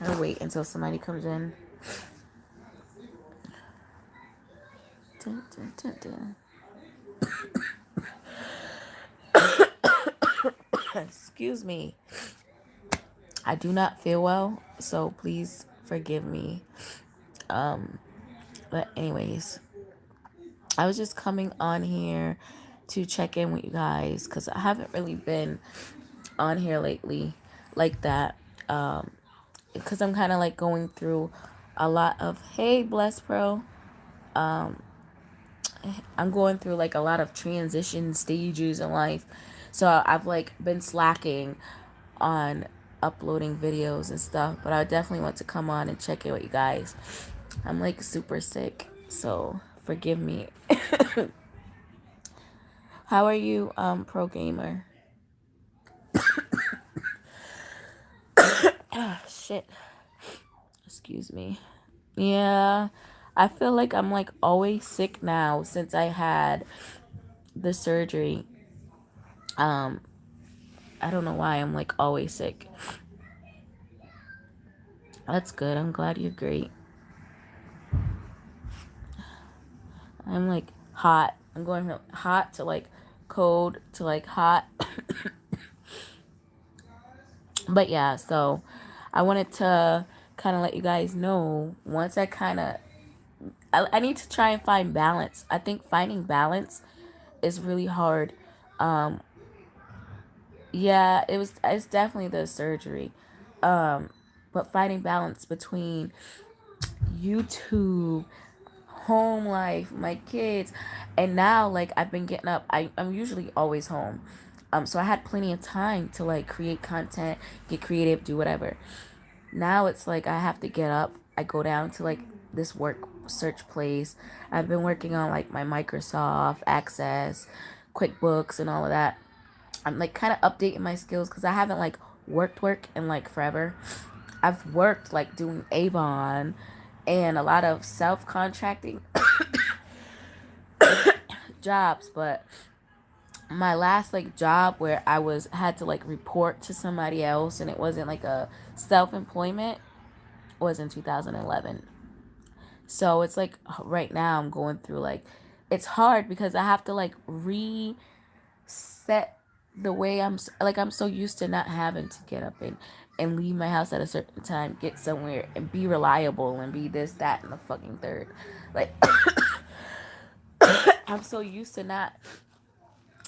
I'll wait until somebody comes in. Dun, dun, dun, dun. Excuse me. I do not feel well, so please forgive me. But anyways, I was just coming on here to check in with you guys because I haven't really been on here lately like that. Because I'm kind of like going through a lot of, hey, bless, bro. I'm going through like a lot of transition stages in life. So I've like been slacking on uploading videos and stuff, but I definitely want to come on and check in with you guys. I'm like super sick, so forgive me. How are you, pro gamer? Ah, shit. Excuse me. Yeah, I feel like I'm like always sick now since I had the surgery. Um, I don't know why I'm like always sick. That's good. I'm glad you're great. I'm like hot. I'm going from hot to like cold to like hot. But yeah, so I wanted to kind of let you guys know once I need to try and find balance. I think finding balance is really hard. Um, yeah, it's definitely the surgery. But finding balance between YouTube, home life, my kids, and now like I've been getting up. I'm usually always home. So I had plenty of time to like create content, get creative, do whatever. Now it's like I have to get up. I go down to like this work search place. I've been working on like my Microsoft Access, QuickBooks, and all of that. I'm like kind of updating my skills because I haven't like worked in like forever. I've worked like doing Avon and a lot of self contracting jobs, but my last like job where I was had to like report to somebody else and it wasn't like a self employment was in 2011. So it's like right now I'm going through like it's hard because I have to like reset the way like I'm so used to not having to get up and leave my house at a certain time, get somewhere and be reliable and be this, that, and the fucking third. Like I'm so used to not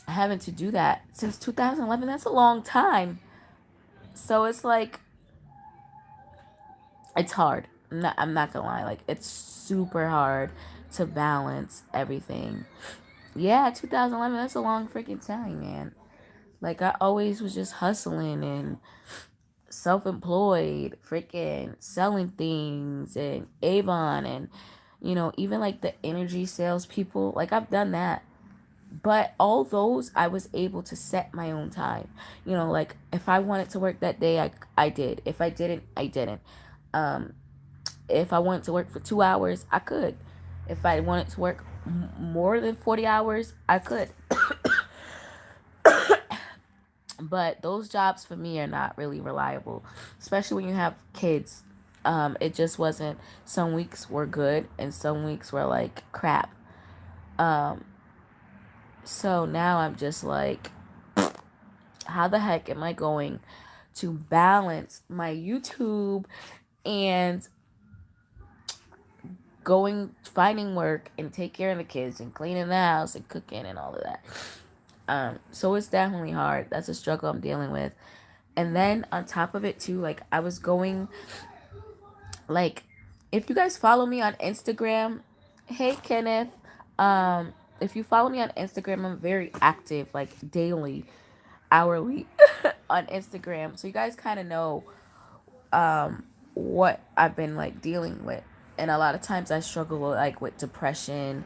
having to do that since 2011. That's a long time. So it's like it's hard. I'm not gonna lie. Like it's super hard to balance everything. Yeah, 2011. That's a long freaking time, man. Like I always was just hustling and self-employed, freaking selling things and Avon and even like the energy salespeople. Like I've done that. But all those I was able to set my own time. Like if I wanted to work that day, I did. If I didn't, I didn't. Um, if I wanted to work for 2 hours, I could. If I wanted to work more than 40 hours, I could. But those jobs for me are not really reliable, especially when you have kids. It just wasn't. Some weeks were good and some weeks were like crap. Um, so now I'm just like, how the heck am I going to balance my YouTube and finding work and take care of the kids and cleaning the house and cooking and all of that? So it's definitely hard. That's a struggle I'm dealing with. And then on top of it too, like I was going like if you guys follow me on Instagram, hey Kenneth, if you follow me on Instagram, I'm very active, like daily, hourly on Instagram. So you guys kind of know what I've been like dealing with. And a lot of times I struggle like with depression.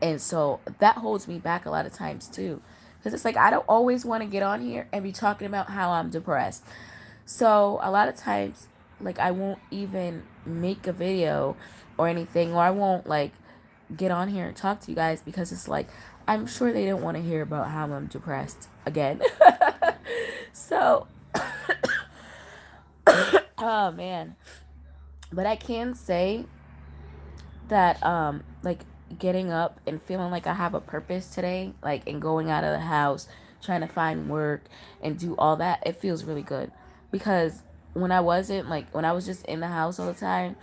And so that holds me back a lot of times too. Because it's like I don't always want to get on here and be talking about how I'm depressed. So a lot of times, like I won't even make a video or anything, or I won't like get on here and talk to you guys because it's like I'm sure they don't want to hear about how I'm depressed again. So Oh man. But I can say that like getting up and feeling like I have a purpose today, like and going out of the house, trying to find work and do all that, it feels really good. Because when I wasn't like when I was just in the house all the time,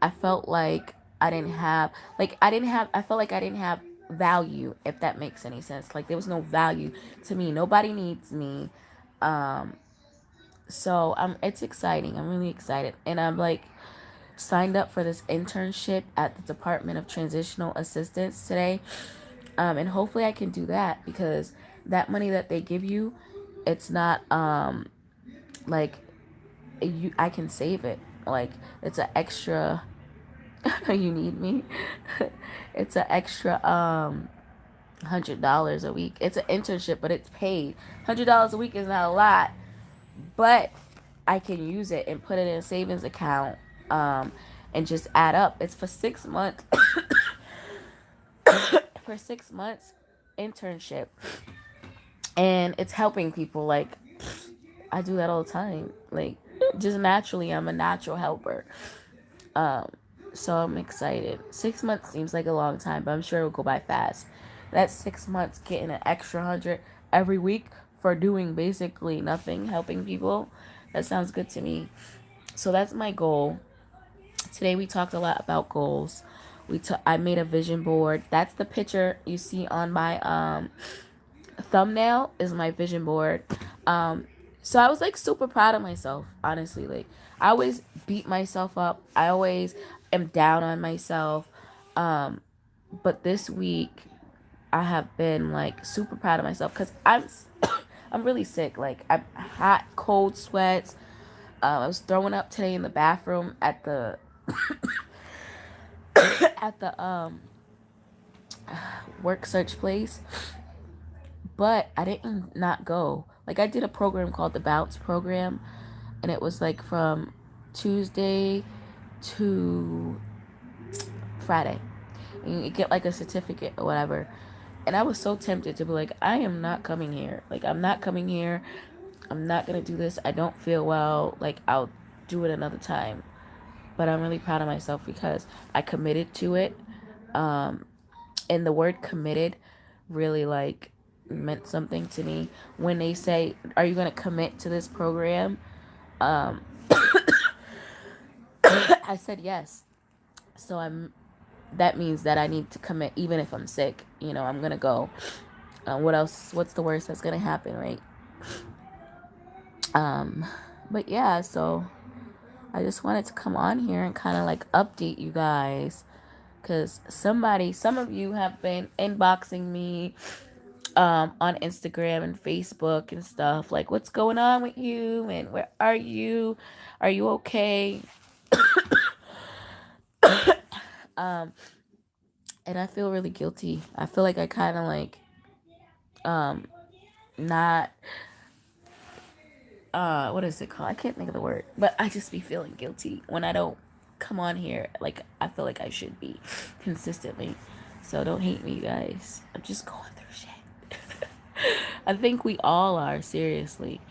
I felt like I felt like I didn't have value, if that makes any sense. Like there was no value to me. Nobody needs me. Um so it's exciting. I'm really excited. And I'm like signed up for this internship at the Department of Transitional Assistance today. And hopefully I can do that because that money that they give you, it's not like I can save it. Like it's an extra you need me. It's an extra $100 a week. It's an internship, but it's paid. $100 a week is not a lot, but I can use it and put it in a savings account, and just add up. It's for 6 months. For 6 months internship, and it's helping people. Like I do that all the time. Like just naturally, I'm a natural helper. Um, so I'm excited. 6 months seems like a long time, but I'm sure it will go by fast. That's 6 months getting an extra 100 every week for doing basically nothing, helping people. That sounds good to me. So that's my goal. Today we talked a lot about goals. I made a vision board. That's the picture you see on my thumbnail is my vision board. So I was like super proud of myself, honestly. Like I always beat myself up. I always am down on myself. But this week I have been like super proud of myself because I'm really sick. Like I'm hot, cold sweats. I was throwing up today in the bathroom at the at the work search place, but I didn't not go. Like I did a program called the Bounce program, and it was like from Tuesday to Friday. And you get like a certificate or whatever. And I was so tempted to be like, I am not coming here. Like I'm not coming here. I'm not gonna do this. I don't feel well. Like I'll do it another time. But I'm really proud of myself because I committed to it. And the word committed really like meant something to me. When they say, are you going to commit to this program? um I said yes. So I'm that means that I need to commit even if I'm sick. I'm going to go. What else? What's the worst that's going to happen, right? um but yeah, so I just wanted to come on here and kind of like update you guys because some of you have been inboxing me on Instagram and Facebook and stuff, like what's going on with you and where are you okay? um and I feel really guilty. I feel like I kind of like um not what is it called? I can't think of the word, but I just be feeling guilty when I don't come on here like I feel like I should be consistently. So don't hate me, guys. I'm just going through shit. I think we all are, seriously.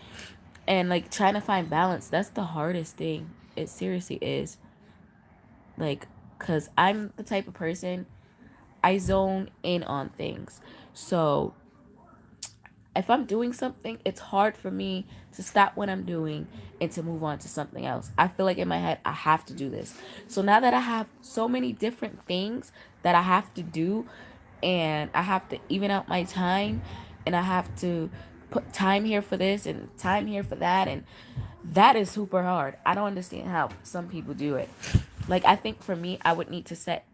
And like trying to find balance, that's the hardest thing. It seriously is. Like cuz I'm the type of person, I zone in on things. So if I'm doing something, it's hard for me to stop what I'm doing and to move on to something else. I feel like in my head, I have to do this. So now that I have so many different things that I have to do, and I have to even out my time, and I have to put time here for this and time here for that, and that is super hard. I don't understand how some people do it. Like I think for me, I would need to set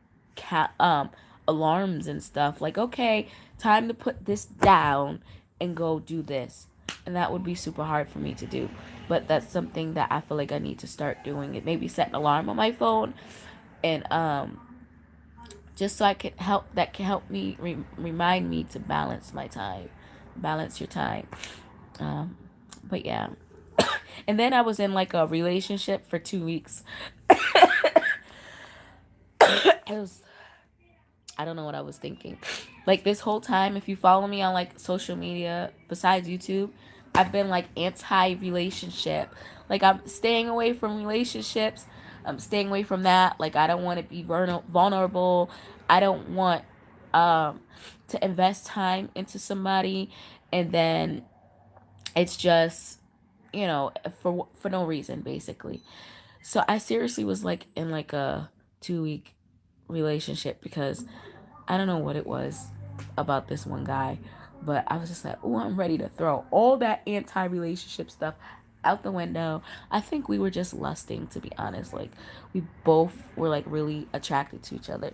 alarms and stuff. Like okay, time to put this down and go do this. And that would be super hard for me to do. But that's something that I feel like I need to start doing. It maybe set an alarm on my phone and just so I can help me remind me to balance my time. Balance your time. Um but yeah. And then I was in like a relationship for 2 weeks. It was I don't know what I was thinking. Like this whole time, if you follow me on like social media besides YouTube, I've been like anti-relationship. Like I'm staying away from relationships. I'm staying away from that. Like I don't want to be vulnerable. I don't want um to invest time into somebody and then it's just, for no reason basically. So I seriously was like in like a 2 week relationship because I don't know what it was about this one guy, but I was just like, oh, I'm ready to throw all that anti relationship stuff out the window. I think we were just lusting, to be honest. Like, we both were like really attracted to each other.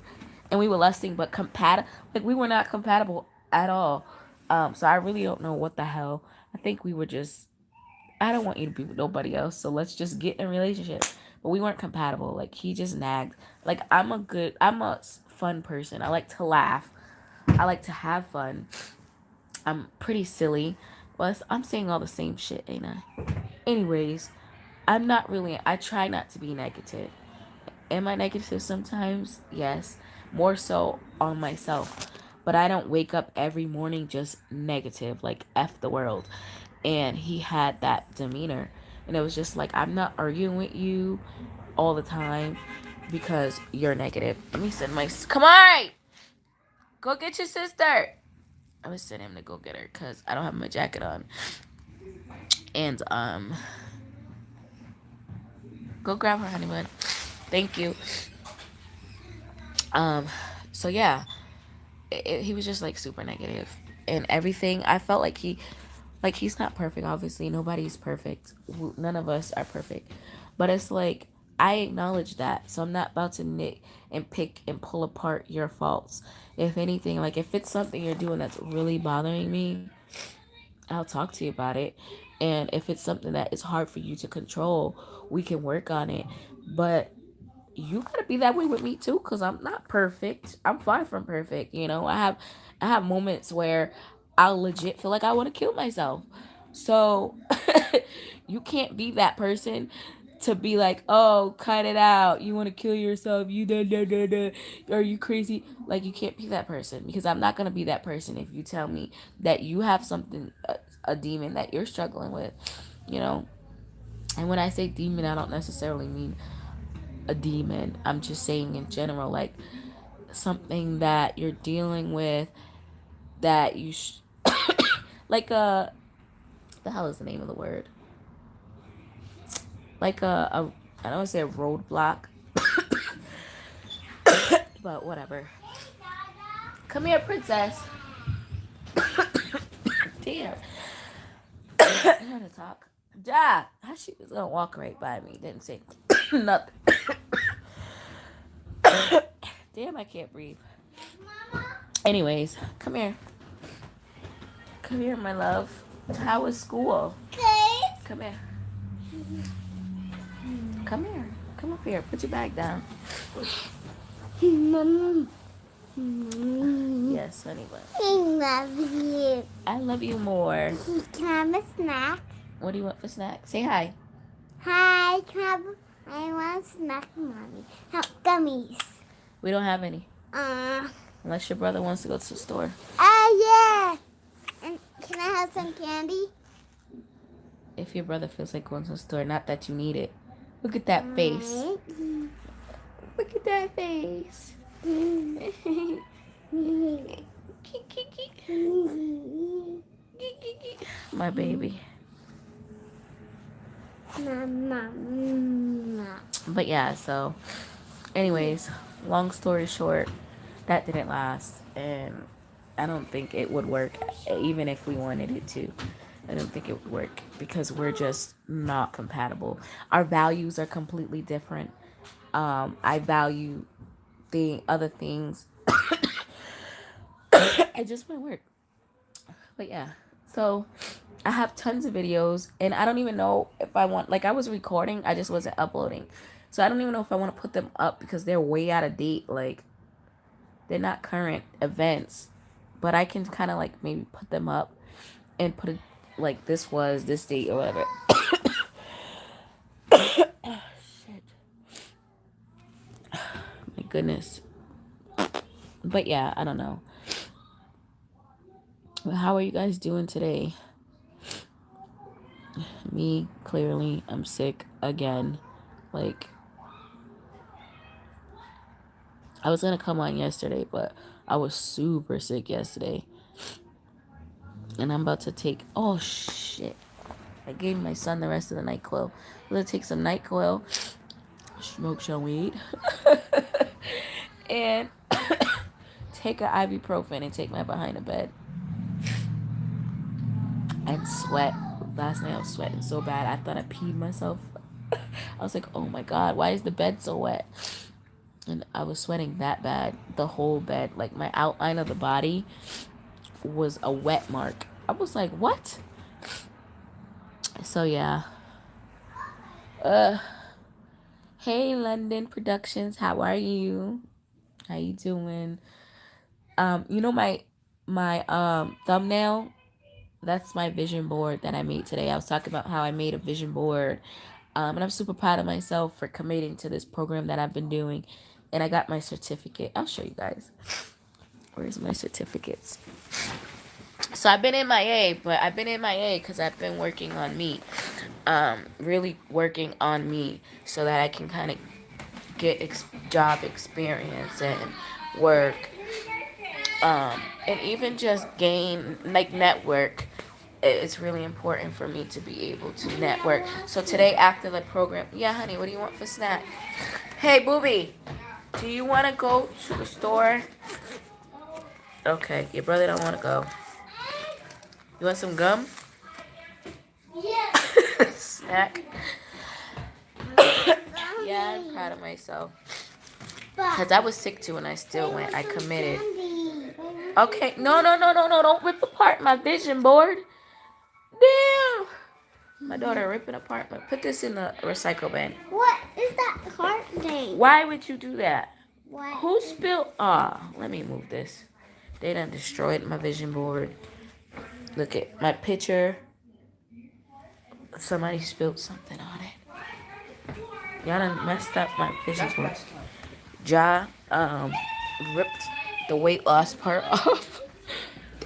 And we were lusting, but compatible. Like, we were not compatible at all. So I really don't know what the hell. I think we were just, I don't want you to be with nobody else, so let's just get in a relationship. But we weren't compatible. Like, he just nagged. Like, I'm a fun person. I like to laugh. I like to have fun. I'm pretty silly. But I'm saying all the same shit, ain't I? Anyways, I try not to be negative. Am I negative sometimes? Yes. More so on myself. But I don't wake up every morning just negative, like F the world. And he had that demeanor. And it was just like, I'm not arguing with you all the time because you're negative. Let me send my. Come on! Go get your sister! I was sending him to go get her because I don't have my jacket on. And, go grab her, honeymoon. Thank you. Um, so yeah, he was just like super negative and everything. I felt like he's not perfect. Obviously, nobody's perfect. None of us are perfect, but it's like I acknowledge that, so I'm not about to nit and pick and pull apart your faults. If anything, like if it's something you're doing that's really bothering me, I'll talk to you about it. And if it's something that is hard for you to control, we can work on it. But you gotta be that way with me too, because I'm not perfect. I'm far from perfect. I have moments where I'll legit feel like I want to kill myself. So you can't be that person to be like, oh, cut it out. You want to kill yourself. You da da da da. Are you crazy? Like you can't be that person because I'm not gonna be that person if you tell me that you have something, a demon that you're struggling with. You know. And when I say demon, I don't necessarily mean a demon. I'm just saying in general, like something that you're dealing with that like the hell is the name of the word? Like I don't want to say a roadblock, but whatever. Come here, princess. Damn. I want to talk. Ja, she was gonna walk right by me. Didn't say nothing. Damn, I can't breathe. Anyways, come here. Come here, my love. How was school? Good. Come here. Come here. Come up here. Put your bag down. Yes, honey bun. I love you. I love you more. Can I have a snack? What do you want for snack? Say hi. Hi, I want a snack, Mommy. Have gummies. We don't have any. Unless your brother wants to go to the store. Yeah. And can I have some candy? If your brother feels like going to the store, not that you need it. Look at that face. Look at that face. My baby. But yeah, so anyways, long story short, that didn't last, and I don't think it would work even if we wanted it to. I don't think it would work because we're just not compatible. Our values are completely different. I value the other things. It just wouldn't work. But yeah, so I have tons of videos, and I don't even know if I want. Like I was recording, I just wasn't uploading, so I don't even know if I want to put them up because they're way out of date. Like they're not current events, but I can kind of like maybe put them up and put it like this was this date or whatever. Oh, shit. My goodness. But yeah, I don't know. How are you guys doing today? Me, clearly, I'm sick again. Like, I was gonna come on yesterday, but I was super sick yesterday. And I'm about to take, oh shit. I gave my son the rest of the NyQuil. I'm gonna take some NyQuil, smoke some weed, and take an ibuprofen and take my behind the bed and sweat. Last night I was sweating so bad I thought I peed myself. I was like, oh my god, why is the bed so wet? And I was sweating that bad. The whole bed, like my outline of the body was a wet mark. I was like, what? So yeah. Uh hey London Productions, how are you? How you doing? You know my thumbnail? That's my vision board that I made today. I was talking about how I made a vision board. And I'm super proud of myself for committing to this program that I've been doing. And I got my certificate. I'll show you guys. Where's my certificates? So I've been MIA, but I've been MIA because I've been working on me. Really working on me so that I can kind of get job experience and work. And even just gain, like, network. It's really important for me to be able to network. So today after the program, yeah, honey, what do you want for snack? Hey, booby, do you want to go to the store? Okay, your brother don't want to go. You want some gum? Snack. Yeah, I'm proud of myself. Because I was sick too and I still went. I committed. Okay, no, don't rip apart my vision board. Damn. My daughter ripping apart. Put this in the recycle bin. What is that cart thing? Why would you do that? What? Who spilled? Let me move this. They done destroyed my vision board. Look at my picture. Somebody spilled something on it. Y'all done messed up my vision board. Ripped the weight loss part off.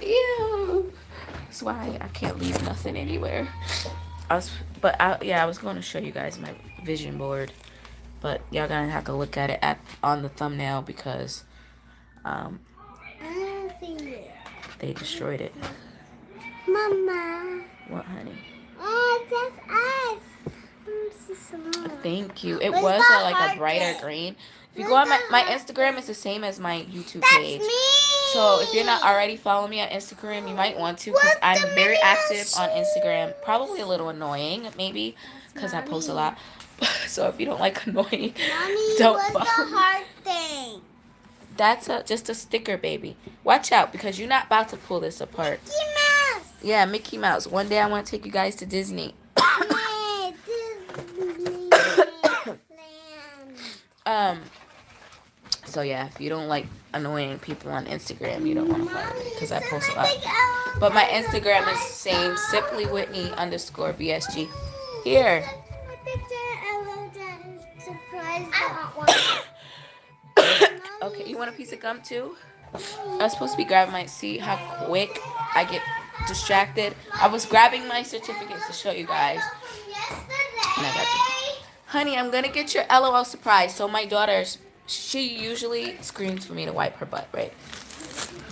Ew. That's why I can't leave nothing anywhere. I was going to show you guys my vision board, but y'all gonna have to look at it on the thumbnail because I don't see it. they destroyed it. Mama. What, honey? Oh, that's us. Thank you. It Where's was the like a heart brighter thing? green. If you go Where's on the my heart Instagram, it's the same as my YouTube That's page. me. So if you're not already following me on Instagram, you might want to because What's I'm the very Minnie active Mouse on shoes? Instagram. Probably a little annoying, maybe, because I post a lot. So if you don't like annoying, Mommy, don't what's the follow me. heart thing? That's just a sticker, baby. Watch out because you're not about to pull this apart. Mickey Mouse. Yeah, Mickey Mouse. One day I want to take you guys to Disney. Yay, Disneyland. So yeah, if you don't like annoying people on Instagram, you don't want to follow me because I post a lot. Big owl But my by the Instagram is side. same, Simply Whitney _BSG. Here. That's my picture. I love that. Surprise. I want one. Okay, you want a piece of gum too? I was supposed to be grabbing my, see how quick I get distracted. I was grabbing my certificates to show you guys. And I got you. Honey, I'm gonna get your LOL surprise. So my daughter, she usually screams for me to wipe her butt, right?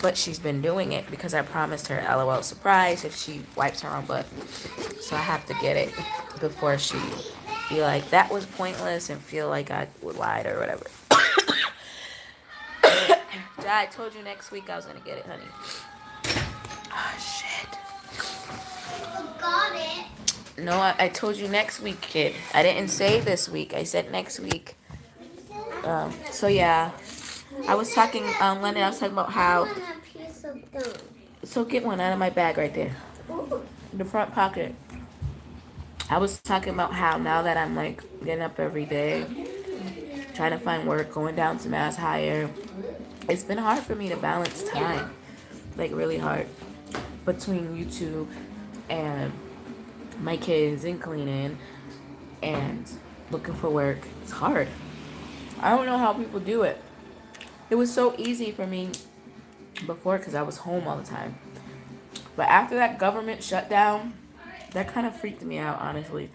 But she's been doing it because I promised her LOL surprise if she wipes her own butt. So I have to get it before she be like, that was pointless and feel like I lied or whatever. I told you next week I was gonna get it, honey. Oh shit. You got it. No, I told you next week, kid. I didn't say this week. I said next week. So yeah, I was talking, London. I was talking about how. So get one out of my bag right there, in the front pocket. I was talking about how now that I'm like getting up every day, trying to find work, going down to Mass Higher, it's been hard for me to balance time, like really hard, between YouTube and my kids and cleaning and looking for work. It's hard. I don't know how people do it. It was so easy for me before because I was home all the time. But after that government shutdown, that kind of freaked me out, honestly.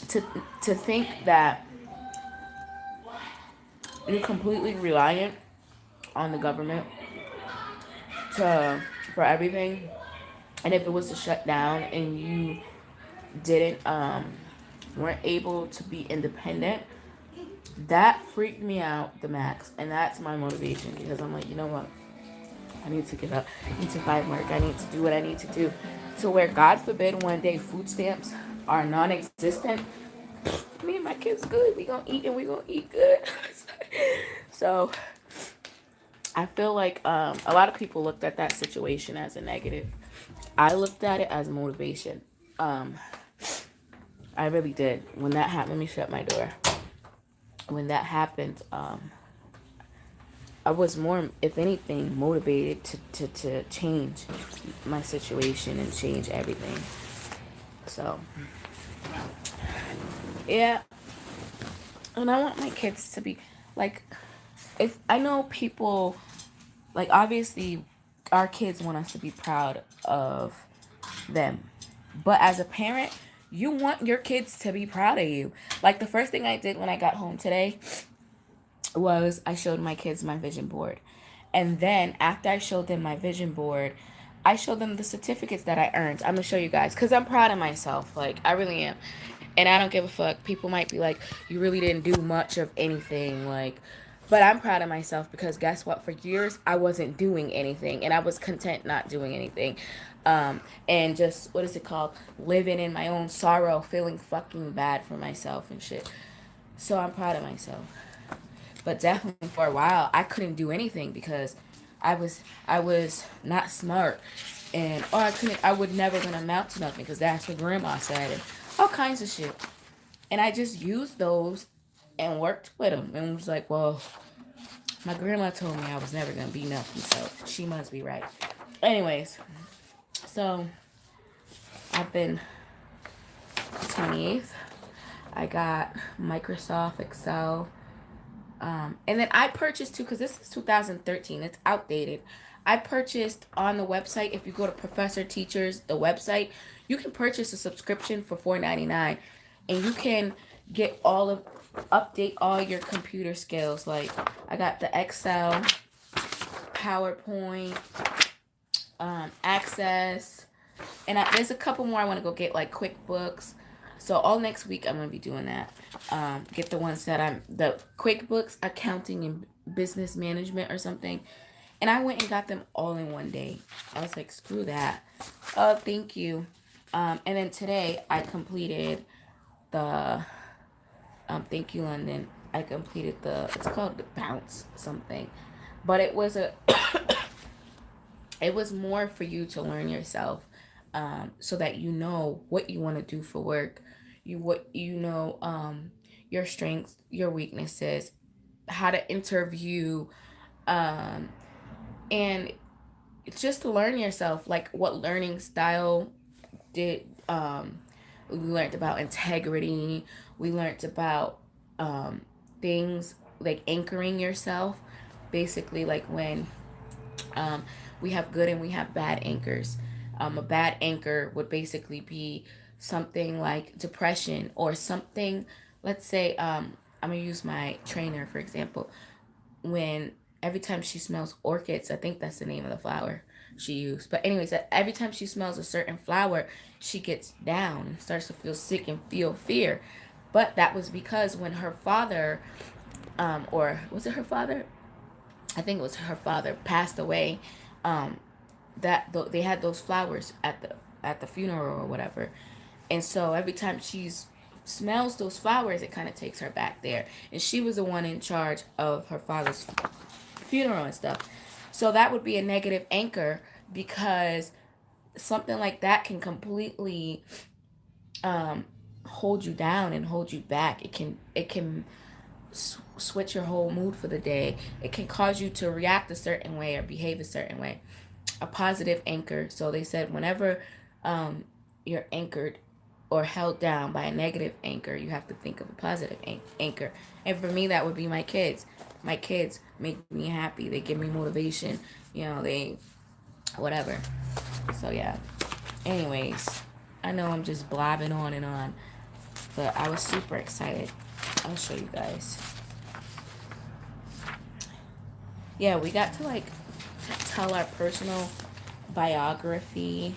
To to think that you're completely reliant on the government to for everything, and if it was to shut down and you didn't weren't able to be independent, that freaked me out the max. And that's my motivation, because I'm like, you know what, I need to get up, I need to find work, I need to do what I need to do, to where, God forbid, one day food stamps are non-existent, me and my kids good, we gonna eat, and we gonna eat good. So I feel like a lot of people looked at that situation as a negative. I looked at it as motivation. um I really did. When that happened, let me shut my door. When that happened, I was more, if anything, motivated to change my situation and change everything. So, yeah. And I want my kids to be, like, if I know people, like, obviously, our kids want us to be proud of them. But as a parent, you want your kids to be proud of you. Like, the first thing I did when I got home today was I showed my kids my vision board. And then after I showed them my vision board, I showed them the certificates that I earned. I'm going to show you guys because I'm proud of myself. Like, I really am. And I don't give a fuck. People might be like, you really didn't do much of anything. Like, but I'm proud of myself because guess what? For years, I wasn't doing anything. And I was content not doing anything. And just, what is it called? Living in my own sorrow, feeling fucking bad for myself and shit. So I'm proud of myself. But definitely for a while, I couldn't do anything because I was not smart, and or I would never gonna amount to nothing because that's what grandma said, and all kinds of shit. And I just used those and worked with them, and was like, well, my grandma told me I was never gonna be nothing, so she must be right. Anyways, so I've been 28th. I got Microsoft Excel. And then I purchased too, because this is 2013. It's outdated. I purchased on the website. If you go to Professor Teachers, the website, you can purchase a subscription for $4.99, and you can get update all your computer skills. Like, I got the Excel, PowerPoint, Access, and there's a couple more I want to go get, like QuickBooks. So all next week I'm gonna be doing that. Get the ones that the QuickBooks, accounting and business management or something. And I went and got them all in one day. I was like, screw that. Oh, thank you. And then today I completed the thank you, London. I completed it's called the bounce something. But it was it was more for you to learn yourself, so that you know what you want to do for work, your strengths, your weaknesses, how to interview, and it's just to learn yourself, like what learning style did. We learned about integrity. We learned about things like anchoring yourself, basically, like when we have good and we have bad anchors. A bad anchor would basically be something like depression, or something, let's say, I'm going to use my trainer, for example. When every time she smells orchids, I think that's the name of the flower she used. But anyways, every time she smells a certain flower, she gets down and starts to feel sick and feel fear. But that was because when her father, or was it her father? I think it was her father, passed away, they had those flowers at the funeral or whatever. And so every time she smells those flowers, it kind of takes her back there. And she was the one in charge of her father's funeral and stuff. So that would be a negative anchor, because something like that can completely hold you down and hold you back. It can switch your whole mood for the day. It can cause you to react a certain way or behave a certain way. A positive anchor. So they said whenever you're anchored or held down by a negative anchor, you have to think of a positive anchor. And for me, that would be my kids. My kids make me happy. They give me motivation. They whatever. So yeah. Anyways, I know I'm just blabbing on and on, but I was super excited. I'll show you guys. Yeah, we got to like tell our personal biography,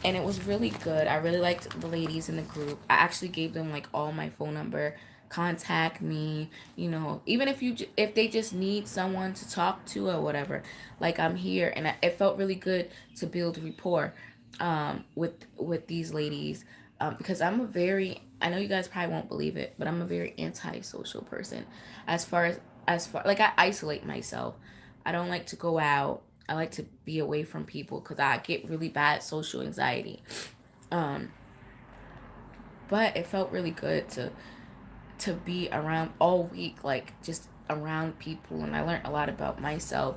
and it was really good. I really liked the ladies in the group. I actually gave them like all my phone number. Contact me, you know, even if if they just need someone to talk to or whatever. Like, I'm here, and it felt really good to build rapport with these ladies, because I'm a very, I know you guys probably won't believe it, but I'm a very antisocial person. As far like, I isolate myself. I don't like to go out. I like to be away from people because I get really bad social anxiety. Um, but it felt really good to be around all week, like just around people, and I learned a lot about myself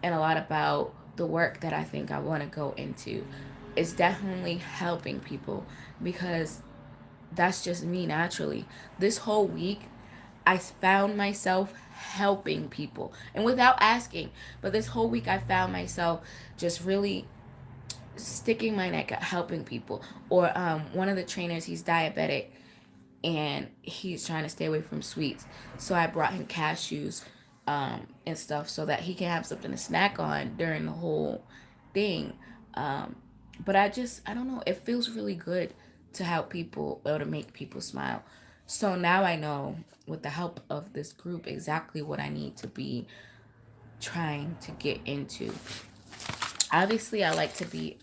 and a lot about the work that I think I want to go into. It's definitely helping people because that's just me naturally. This whole week, I found myself helping people and without asking. But this whole week, I found myself just really sticking my neck at helping people. Or one of the trainers, he's diabetic and he's trying to stay away from sweets. So I brought him cashews and stuff so that he can have something to snack on during the whole thing. Um, but I don't know, it feels really good to help people or to make people smile. So now I know, with the help of this group, exactly what I need to be trying to get into. Obviously, I like to be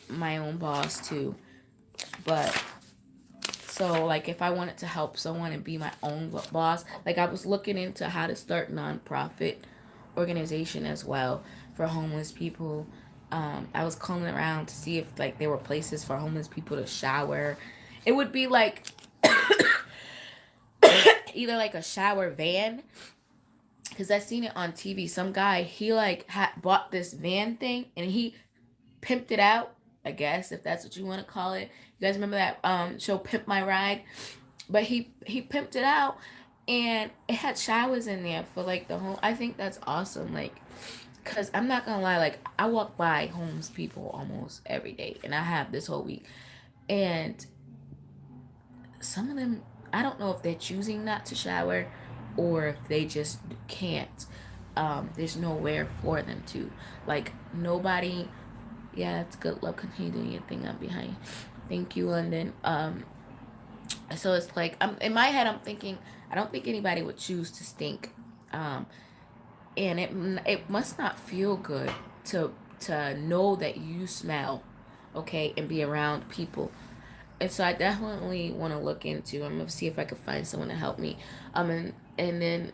my own boss too, but so, like, if I wanted to help someone and be my own boss, like, I was looking into how to start nonprofit organization as well for homeless people. I was calling around to see if like there were places for homeless people to shower. It would be like either like a shower van, because I seen it on TV. Some guy, he like bought this van thing and he pimped it out, I guess, if that's what you want to call it. You guys remember that show Pimp My Ride? But he pimped it out, and it had showers in there for like the home. I think that's awesome. Like, cause I'm not gonna lie, like I walk by homeless people almost every day, and I have this whole week, and some of them, I don't know if they're choosing not to shower or if they just can't. There's nowhere for them to. Like, nobody. Yeah, that's good luck. Continue doing your thing. I'm behind. Thank you, London. So it's like, I'm in my head. I'm thinking, I don't think anybody would choose to stink. Um, and it must not feel good to know that you smell, okay, and be around people. And so I definitely want to look into. I'm gonna see if I can find someone to help me. And then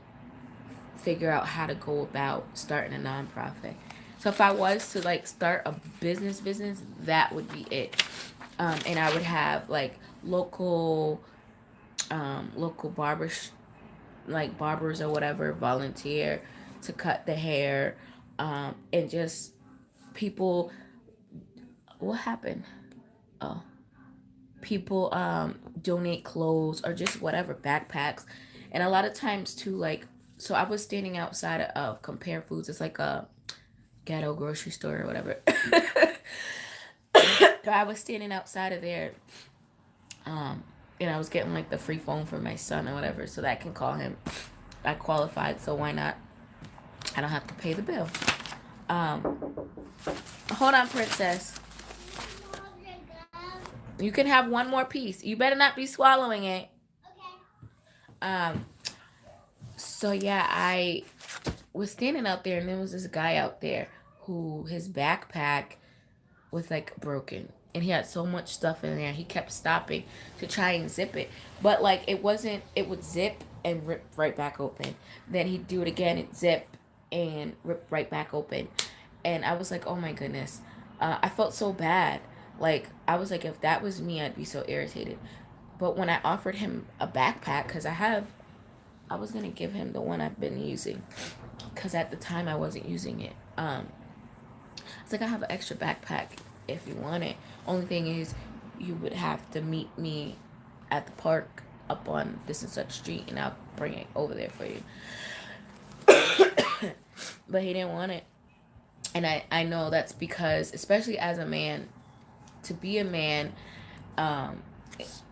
figure out how to go about starting a nonprofit. So if I was to like start a business, that would be it. And I would have like local barbers, like barbers or whatever, volunteer to cut the hair, and just people. What happened? Oh, people donate clothes or just whatever, backpacks, and a lot of times too, like, so I was standing outside of Compare Foods. It's like a ghetto grocery store or whatever. So I was standing outside of there, um, and I was getting like the free phone for my son or whatever, so that I can call him. I qualified, so why not? I don't have to pay the bill. Um, Hold on, princess. You can have one more piece. You better not be swallowing it. Um, so yeah, I was standing out there, and there was this guy out there who his backpack was like broken, and he had so much stuff in there. He kept stopping to try and zip it, but like it wasn't. It would zip and rip right back open. Then he'd do it again, and zip and rip right back open. And I was like, oh my goodness, I felt so bad. Like, I was like, if that was me, I'd be so irritated. But when I offered him a backpack, because I was gonna give him the one I've been using, because at the time I wasn't using it. It's like, I have an extra backpack if you want it. Only thing is, you would have to meet me at the park up on this and such street, and I'll bring it over there for you. But he didn't want it. And I know that's because, especially as a man, to be a man, um,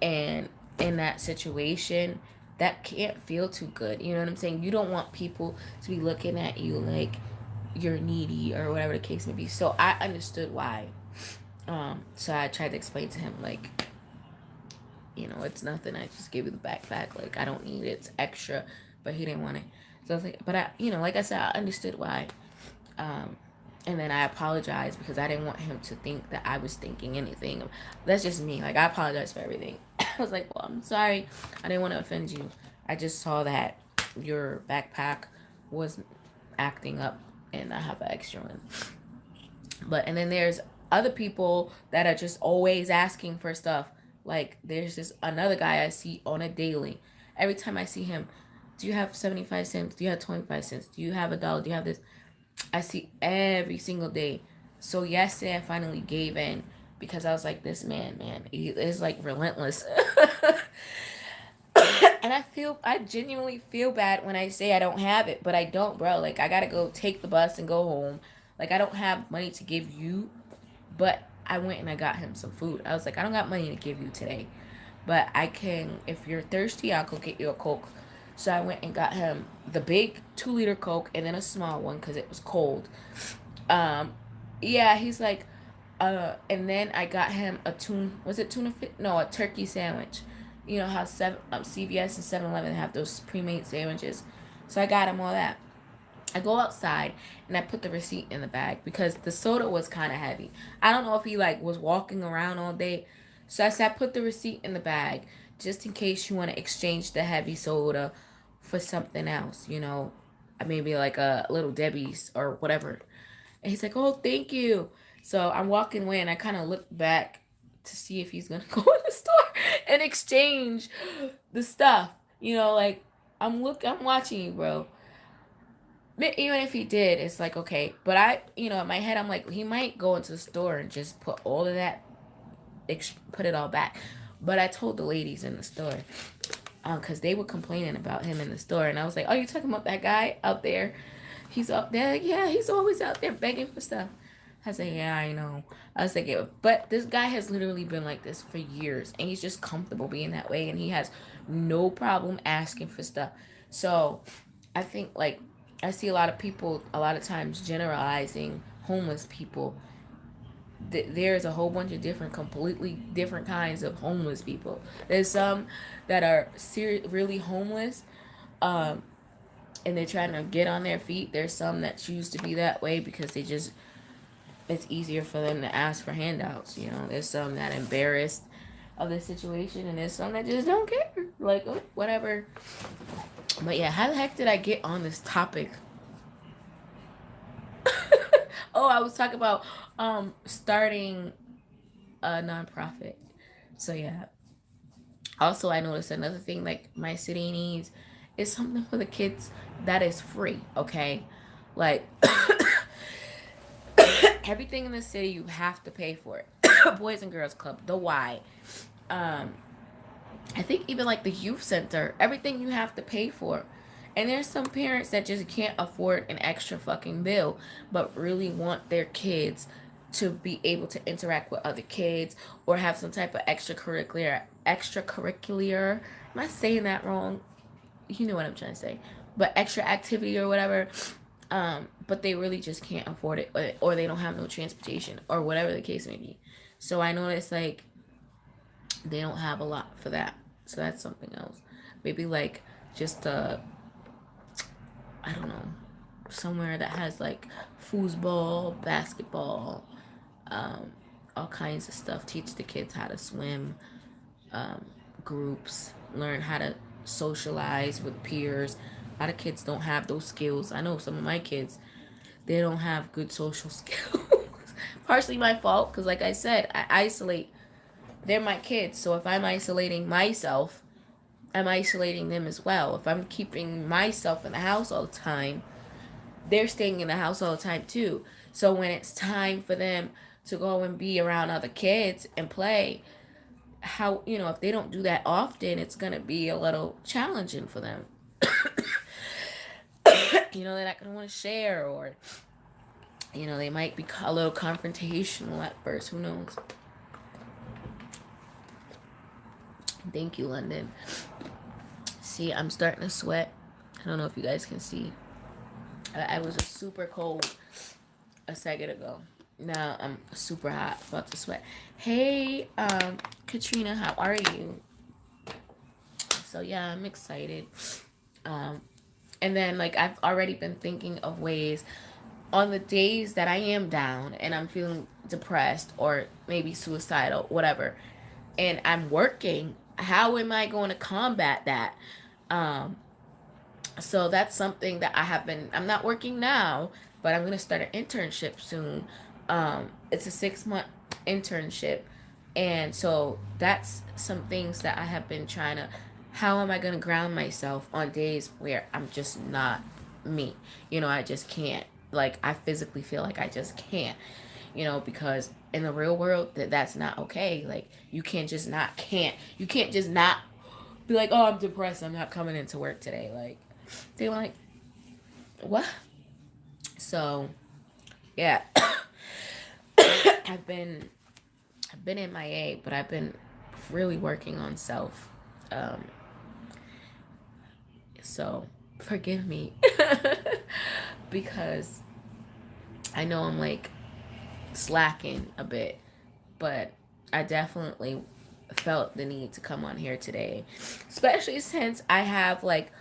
and in that situation, that can't feel too good. You know what I'm saying? You don't want people to be looking at you like you're needy or whatever the case may be. So I understood why. So I tried to explain to him like, it's nothing. I just gave you the backpack. Like I don't need it. It's extra, but he didn't want it. So I was like, but like I said, I understood why. Um, and then I apologized because I didn't want him to think that I was thinking anything. That's just me. Like I apologize for everything. I was like, well, I'm sorry. I didn't want to offend you. I just saw that your backpack was acting up, and I have an extra one. And then there's other people that are just always asking for stuff. Like there's this another guy I see on a daily. Every time I see him, do you have 75 cents? Do you have 25 cents? Do you have $1? Do you have this? I see every single day. So yesterday I finally gave in because I was like, this man, he is like relentless. And I genuinely feel bad when I say I don't have it, but I don't, bro. Like I gotta go take the bus and go home. Like I don't have money to give you, but I went and I got him some food. I was like, I don't got money to give you today, but I can. If you're thirsty, I'll go get you a Coke. So I went and got him the big 2 liter Coke and then a small one because it was cold. Um, yeah, he's like, and then I got him was it tuna fit? No, a turkey sandwich. You know how CVS and 7-Eleven have those pre-made sandwiches. So I got him all that. I go outside and I put the receipt in the bag because the soda was kind of heavy. I don't know if he like was walking around all day. So I said, put the receipt in the bag just in case you want to exchange the heavy soda for something else, maybe like a little Debbie's or whatever. And he's like, oh, thank you. So I'm walking away and I kind of look back to see if he's going to go in the store and exchange the stuff. Like I'm watching you, bro. Even if he did, it's like, okay. But in my head, I'm like, he might go into the store and just put all of that, put it all back. But I told the ladies in the store, because they were complaining about him in the store. And I was like, oh, you talking about that guy out there? He's up there. Like, yeah, he's always out there begging for stuff. I said, yeah, I know. I was like, yeah, but this guy has literally been like this for years. And he's just comfortable being that way. And he has no problem asking for stuff. So I think, like, I see a lot of people, a lot of times generalizing homeless people. There's a whole bunch of completely different kinds of homeless people. There's some that are really homeless, um, and they're trying to get on their feet. There's some that choose to be that way because it's easier for them to ask for handouts. There's some that embarrassed of the situation, and there's some that just don't care. Like, oh, whatever. But yeah, how the heck did I get on this topic? Oh, I was talking about starting a nonprofit. So yeah. Also, I noticed another thing like my city needs is something for the kids that is free. Okay, like everything in the city you have to pay for it. Boys and Girls Club, the Y. Um, I think even like the youth center, everything you have to pay for. And there's some parents that just can't afford an extra fucking bill, but really want their kids to be able to interact with other kids or have some type of extracurricular. Am I saying that wrong? You know what I'm trying to say. But extra activity or whatever. But they really just can't afford it, or they don't have no transportation or whatever the case may be. So I noticed like they don't have a lot for that. So that's something else. Maybe like just I don't know, somewhere that has like foosball, basketball, all kinds of stuff. Teach the kids how to swim, groups, learn how to socialize with peers. A lot of kids don't have those skills. I know some of my kids, they don't have good social skills. Partially my fault, because like I said, I isolate. They're my kids, so if I'm isolating myself, I'm isolating them as well. If I'm keeping myself in the house all the time, they're staying in the house all the time too. So when it's time for them to go and be around other kids and play, if they don't do that often, it's going to be a little challenging for them. They're not going to want to share, or they might be a little confrontational at first. Who knows? Thank you, London. See, I'm starting to sweat. I don't know if you guys can see. I was just super cold a second ago. Now I'm super hot, about to sweat. Hey, Katrina, how are you? So yeah, I'm excited. Um, and then like I've already been thinking of ways on the days that I am down and I'm feeling depressed or maybe suicidal, whatever, and I'm working. How am I going to combat that? Um, so that's something that I have been. I'm not working now, but I'm gonna start an internship soon. It's a 6 month internship, and so that's some things that I have been trying to. How am I gonna ground myself on days where I'm just not me? I just can't. Like I physically feel like I just can't. Because in the real world that's not okay. Like you can't just not can't. You can't just not be like, oh, I'm depressed. I'm not coming into work today. Like they were like, what? So yeah, I've been MIA, but I've been really working on self. Um, so forgive me because I know I'm like slacking a bit, but I definitely felt the need to come on here today, especially since I have like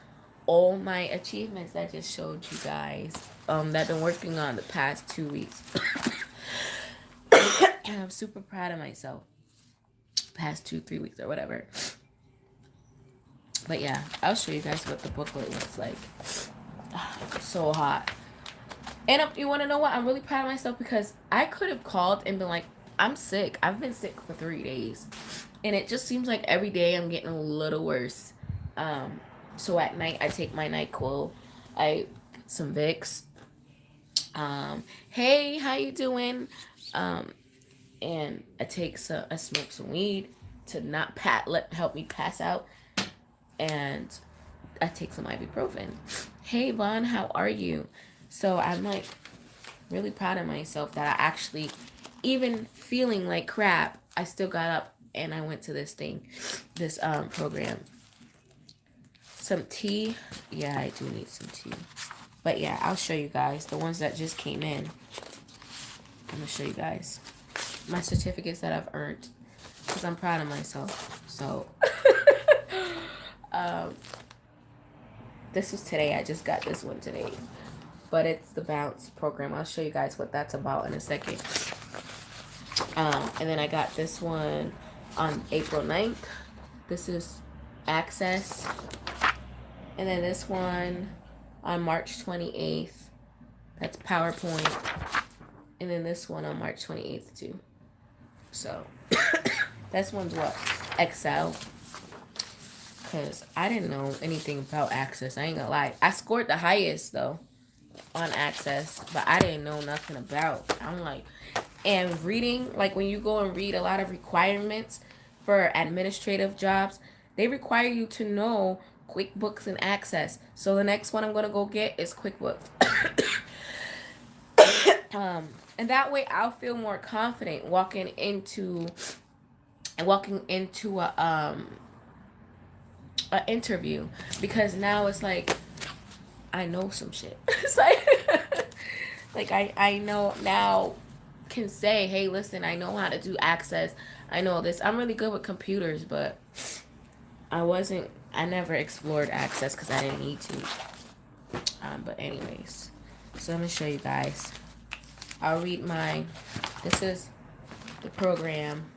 all my achievements that I just showed you guys that I've been working on the past 2 weeks. And I'm super proud of myself. Past 2-3 weeks or whatever. But yeah, I'll show you guys what the booklet looks like. So hot. And you want to know what? I'm really proud of myself because I could have called and been like, I'm sick. I've been sick for 3 days. And it just seems like every day I'm getting a little worse. So at night, I take my NyQuil. Some Vicks. Hey, how you doing? And I smoke some weed to not help me pass out. And I take some ibuprofen. Hey, Vaughn, how are you? So I'm like really proud of myself that I actually, even feeling like crap, I still got up and I went to this program. Some tea. Yeah, I do need some tea. But yeah, I'll show you guys the ones that just came in. I'm gonna show you guys my certificates that I've earned because I'm proud of myself. So this was today. I just got this one today, but it's the Bounce program. I'll show you guys what that's about in a second. And then I got this one on April 9th. This is Access. And then this one on March 28th. That's PowerPoint. And then this one on March 28th too. So this one's what? Excel. Because I didn't know anything about Access. I ain't gonna lie. I scored the highest though on Access, but I didn't know nothing about. I'm like, and reading, like when you go and read a lot of requirements for administrative jobs, they require you to know QuickBooks and Access. So the next one I'm gonna go get is QuickBooks. And that way I'll feel more confident walking into a interview, because now it's like I know some shit. It's like I know now, can say, hey, listen, I know how to do Access. I know this. I'm really good with computers, but I never explored Access because I didn't need to. But anyways, so let me show you guys. I'll read this is the program.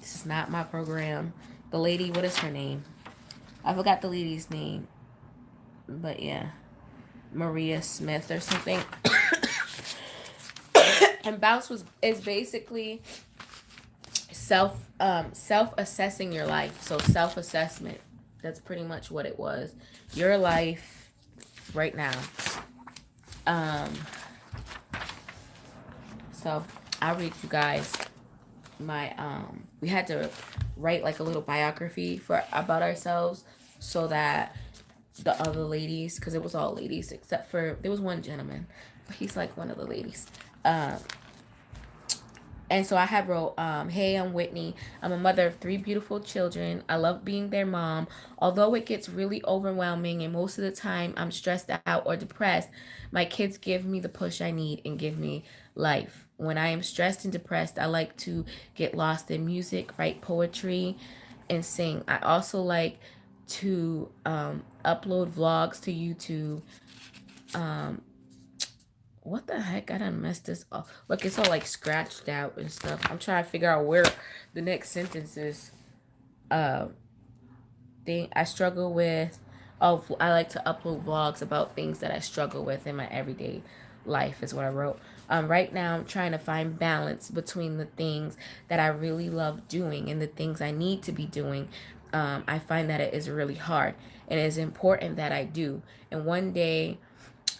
This is not my program. The lady, what is her name? I forgot the lady's name. But yeah. Maria Smith or something. And Bounce is basically self-assessing your life. So self-assessment. That's pretty much what it was. Your life right now. So I'll read you guys we had to write like a little biography about ourselves, so that the other ladies, because it was all ladies except for there was one gentleman, but he's like one of the ladies, And so I have wrote, hey, I'm Whitney. I'm a mother of 3 beautiful children. I love being their mom. Although it gets really overwhelming and most of the time I'm stressed out or depressed, my kids give me the push I need and give me life. When I am stressed and depressed, I like to get lost in music, write poetry, and sing. I also like to upload vlogs to YouTube. Um, what the heck? I done messed this up. Look, it's all like scratched out and stuff. I'm trying to figure out where the next sentence is. Uh, thing I struggle with. Oh, I like to upload vlogs about things that I struggle with in my everyday life, is what I wrote. Right now, I'm trying to find balance between the things that I really love doing and the things I need to be doing. I find that it is really hard, and it is important that I do. And one day,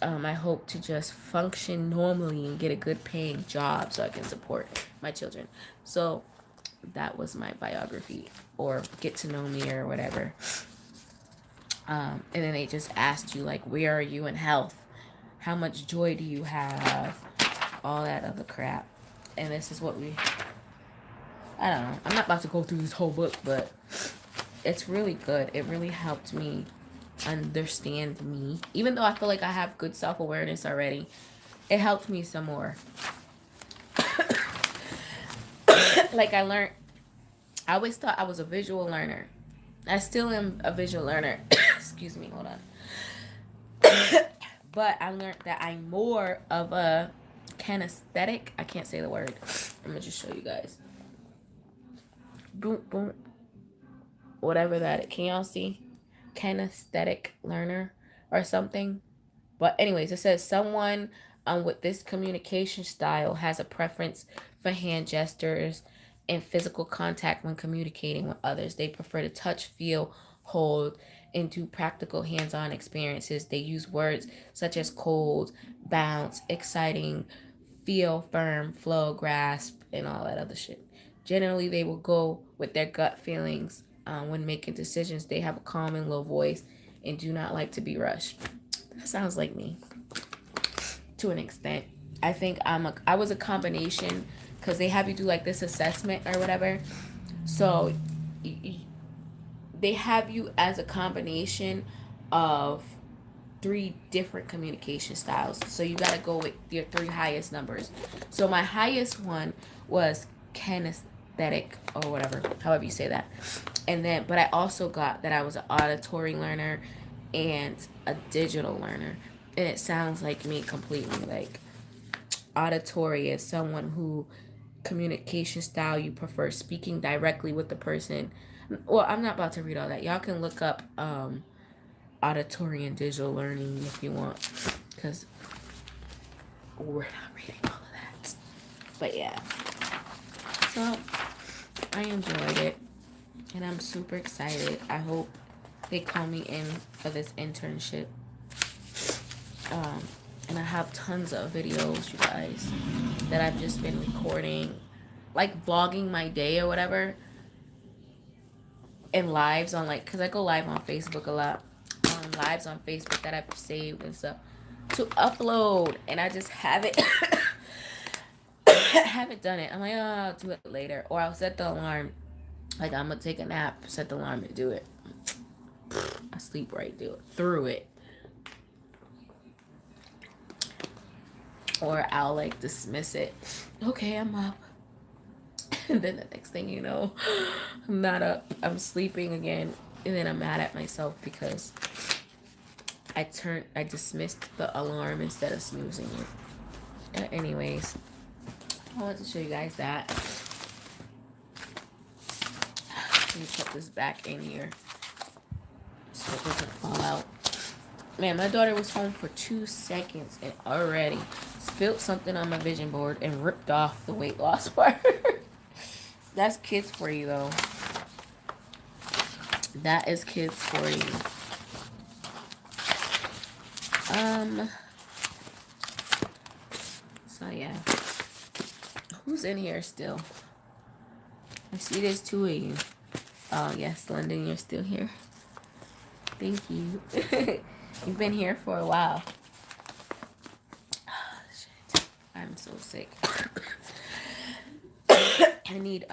I hope to just function normally and get a good paying job so I can support my children. So that was my biography, or get to know me, or whatever. And then they just asked you, like, where are you in health? How much joy do you have? All that other crap. And this is what I don't know. I'm not about to go through this whole book, but it's really good. It really helped me understand me. Even though I feel like I have good self-awareness already, it helped me some more. Like I always thought I was a visual learner. I still am a visual learner. Excuse me, hold on. But I learned that I'm more of a kinesthetic. I can't say the word. I'm gonna just show you guys. Boom, boom. Whatever that. Can y'all see? Kinesthetic learner or something. But anyways, it says someone with this communication style has a preference for hand gestures and physical contact when communicating with others. They prefer to touch, feel, hold, and do practical hands-on experiences. They use words such as cold, bounce, exciting, feel, firm, flow, grasp, and all that other shit. Generally, they will go with their gut feelings when making decisions. They have a calm and low voice and do not like to be rushed. That sounds like me to an extent. I think I was a combination, because they have you do like this assessment or whatever. So they have you as a combination of 3 different communication styles. So you got to go with your 3 highest numbers. So my highest one was kinesthetic, or whatever, however you say that. And then, but I also got that I was an auditory learner and a digital learner. And it sounds like me completely. Like, auditory is someone who communication style, you prefer speaking directly with the person. Well, I'm not about to read all that. Y'all can look up auditory and digital learning if you want, because we're not reading all of that. But yeah, so I enjoyed it and I'm super excited. I hope they call me in for this internship. And I have tons of videos, you guys, that I've just been recording, like vlogging my day or whatever, and lives on, like, because I go live on Facebook a lot, lives on Facebook that I've saved and stuff to upload, and I just haven't haven't done it. I'm like, oh, I'll do it later, or I'll set the alarm. Like, I'm gonna take a nap, set the alarm to do it. I sleep right through it. Or I'll like dismiss it. Okay, I'm up. And then the next thing you know, I'm not up. I'm sleeping again. And then I'm mad at myself because I dismissed the alarm instead of snoozing it. Anyways, I wanted to show you guys that. Let me put this back in here so it doesn't fall out. Man, my daughter was home for 2 seconds and already spilled something on my vision board and ripped off the weight loss part. That's kids for you, though. That is kids for you. So yeah. Who's in here still? I see there's 2 of you. Oh, yes, London, you're still here. Thank you. You've been here for a while. Oh, shit. I'm so sick. I need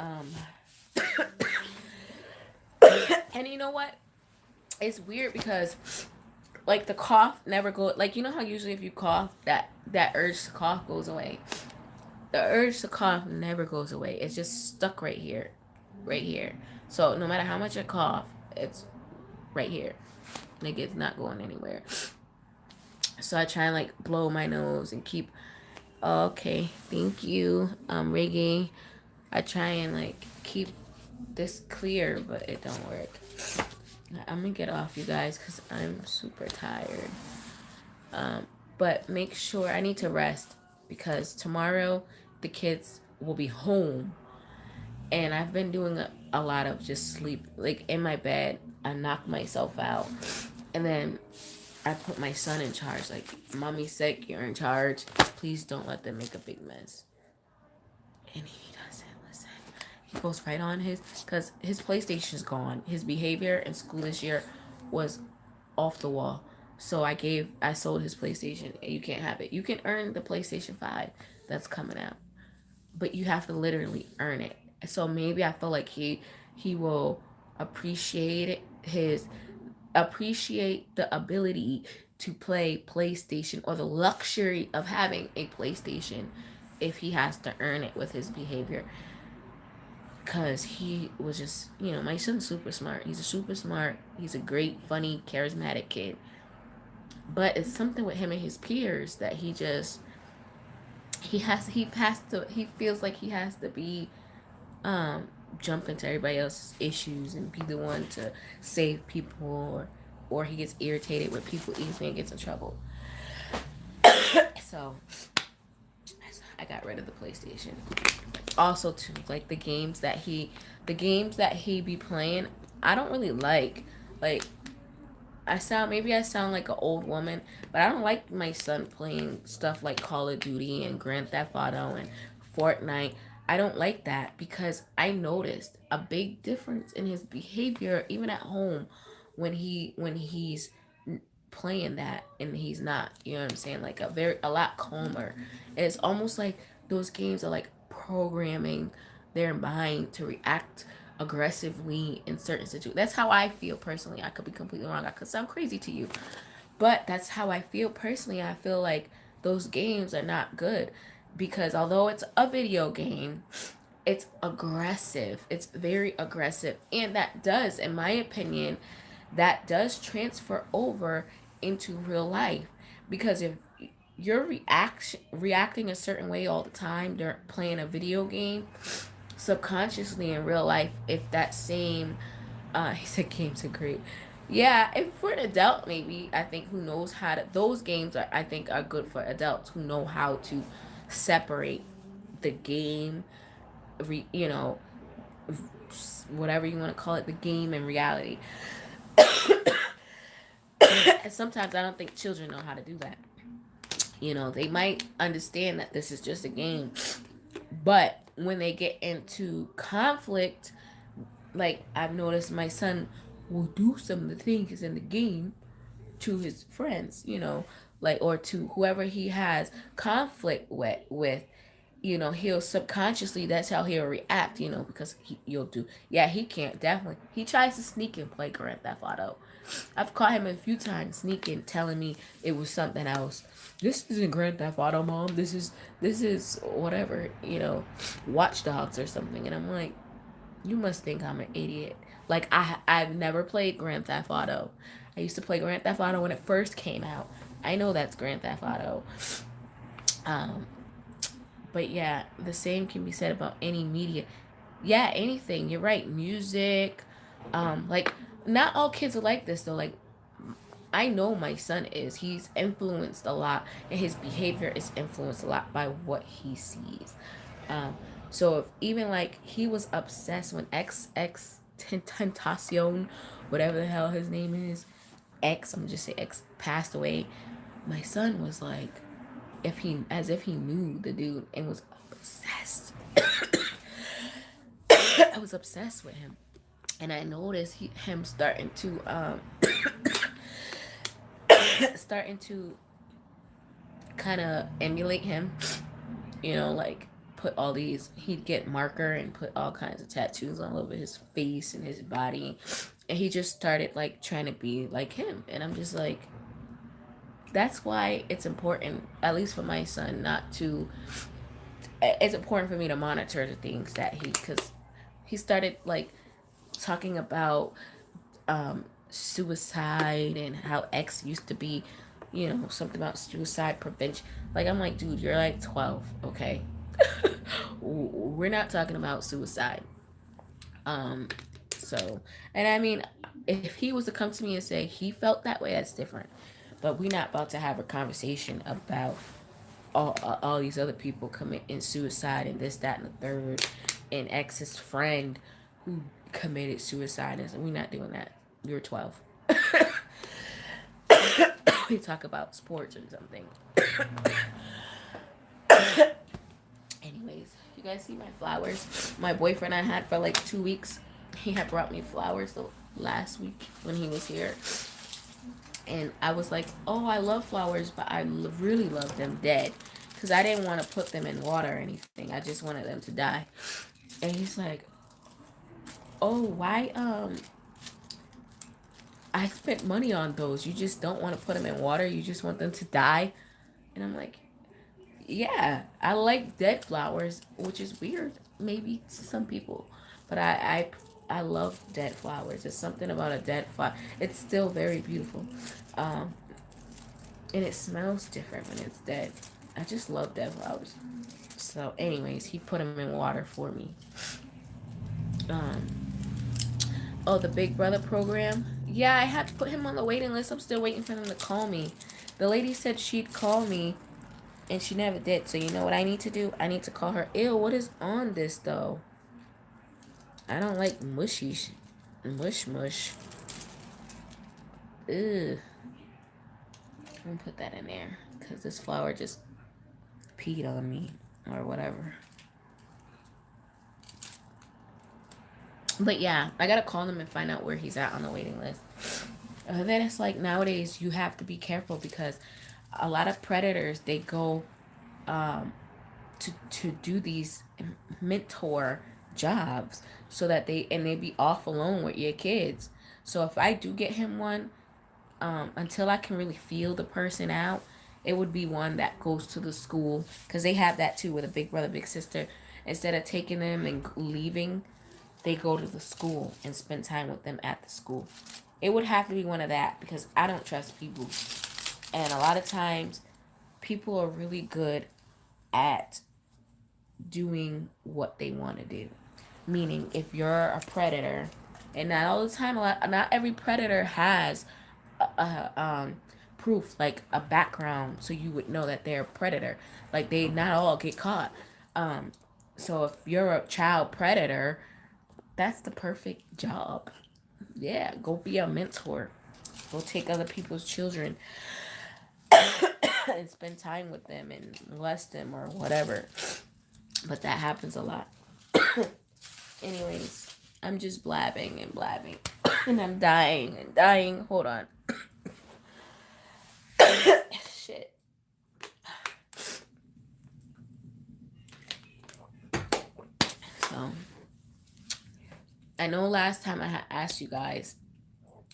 and you know what? It's weird because like the cough never go like you know how usually if you cough that urge to cough goes away. The urge to cough never goes away. It's just stuck right here. Right here. So no matter how much I cough, it's right here. Like it's not going anywhere. So I try and like blow my nose and keep okay, thank you, reggae. I try and like keep this clear, but it don't work. I'm gonna get off, you guys, because I'm super tired. But make sure I need to rest because tomorrow the kids will be home, and I've been doing a lot of just sleep, like in my bed. I knock myself out, and then I put my son in charge. Like, mommy's sick, you're in charge. Please don't let them make a big mess. And he doesn't listen. He goes right on because his PlayStation's gone. His behavior in school this year was off the wall. So I sold his PlayStation. You can't have it. You can earn the PlayStation 5 that's coming out, but you have to literally earn it. So maybe I feel like he will appreciate the ability to play PlayStation or the luxury of having a PlayStation if he has to earn it with his behavior. Because he was just, my son's super smart. He's a great, funny, charismatic kid. But it's something with him and his peers that he feels like he has to be jump into everybody else's issues and be the one to save people, or he gets irritated with people easily and gets in trouble. So I got rid of the PlayStation. Also too, like the games that he be playing, I don't really like I sound like an old woman, but I don't like my son playing stuff like Call of Duty and Grand Theft Auto and Fortnite. I don't like that because I noticed a big difference in his behavior even at home when he's playing that and he's not. You know what I'm saying? Like a lot calmer. And it's almost like those games are like programming their mind to react aggressively in certain situations. That's how I feel personally. I could be completely wrong. I could sound crazy to you, but that's how I feel personally. I feel like those games are not good because although it's a video game, it's aggressive. It's very aggressive, and that does, in my opinion, that does transfer over into real life because if you're reacting a certain way all the time during playing a video game, subconsciously in real life, if that same he said games are great, yeah, if for an adult, maybe I think who knows how to, those games are, I think are good for adults who know how to separate the game, you know, whatever you want to call it, the game and reality. And sometimes I don't think children know how to do that. They might understand that this is just a game, but when they get into conflict, like I've noticed my son will do some of the things in the game to his friends, like, or to whoever he has conflict with, he'll subconsciously, that's how he'll react, because you'll do, yeah, he can't, definitely. He tries to sneak and play Grand Theft Auto. I've caught him a few times sneaking, telling me it was something else. This isn't Grand Theft Auto, Mom. This is whatever, Watch Dogs or something. And I'm like, you must think I'm an idiot. Like I've never played Grand Theft Auto. I used to play Grand Theft Auto when it first came out. I know that's Grand Theft Auto. But yeah, the same can be said about any media. Yeah, anything. You're right. Music. Like not all kids are like this though. Like I know my son is. He's influenced a lot, and his behavior is influenced a lot by what he sees. So if even like he was obsessed when Tentacion, whatever the hell his name is, I'm gonna just say X, passed away. My son was like, as if he knew the dude and was obsessed. I was obsessed with him, and I noticed him starting to starting to kind of emulate him. Like put he'd get marker and put all kinds of tattoos all over his face and his body. And he just started like trying to be like him. And I'm just like, that's why it's important, at least for my son, not to, it's important for me to monitor the things that because he started like talking about suicide and how X used to be, something about suicide prevention. Like, I'm like, dude, you're like 12, okay? We're not talking about suicide. Um, so, and I mean, if he was to come to me and say he felt that way, that's different. But we're not about to have a conversation about all these other people committing suicide and this, that, and the third, and X's friend who committed suicide. And we're not doing that. You're 12. We talk about sports or something. Anyways, you guys see my flowers? My boyfriend I had for like 2 weeks, he had brought me flowers the last week when he was here. And I was like, oh, I love flowers, but I really love them dead. Because I didn't want to put them in water or anything. I just wanted them to die. And he's like, oh, why, I spent money on those. You just don't want to put them in water. You just want them to die. And I'm like, yeah, I like dead flowers, which is weird, maybe to some people. But I love dead flowers. There's something about a dead flower. It's still very beautiful. Um, and it smells different when it's dead. I just love dead flowers. So, anyways, he put them in water for me. Um, oh, the Big Brother program. Yeah, I had to put him on the waiting list. I'm still waiting for them to call me. The lady said she'd call me, and she never did. So you know what I need to do? I need to call her. Ew, what is on this though? I don't like mush. Ugh. I'm gonna put that in there because this flower just peed on me or whatever. But yeah, I gotta call him and find out where he's at on the waiting list. Then it's like nowadays you have to be careful because a lot of predators, they go to do these mentor jobs so that they be off alone with your kids. So if I do get him one, until I can really feel the person out, it would be one that goes to the school, because they have that too with a big brother, big sister. Instead of taking them and leaving, they go to the school and spend time with them at the school. It would have to be one of that because I don't trust people. And a lot of times, people are really good at doing what they want to do. Meaning, if you're a predator, and not all the time, not every predator has proof, like a background, so you would know that they're a predator. Like, they not all get caught. So if you're a child predator, that's the perfect job. Yeah, go be a mentor. Go take other people's children and spend time with them and molest them or whatever. But that happens a lot. Anyways, I'm just blabbing and blabbing. And I'm dying and dying. Hold on. Shit. So, I know last time I had asked you guys,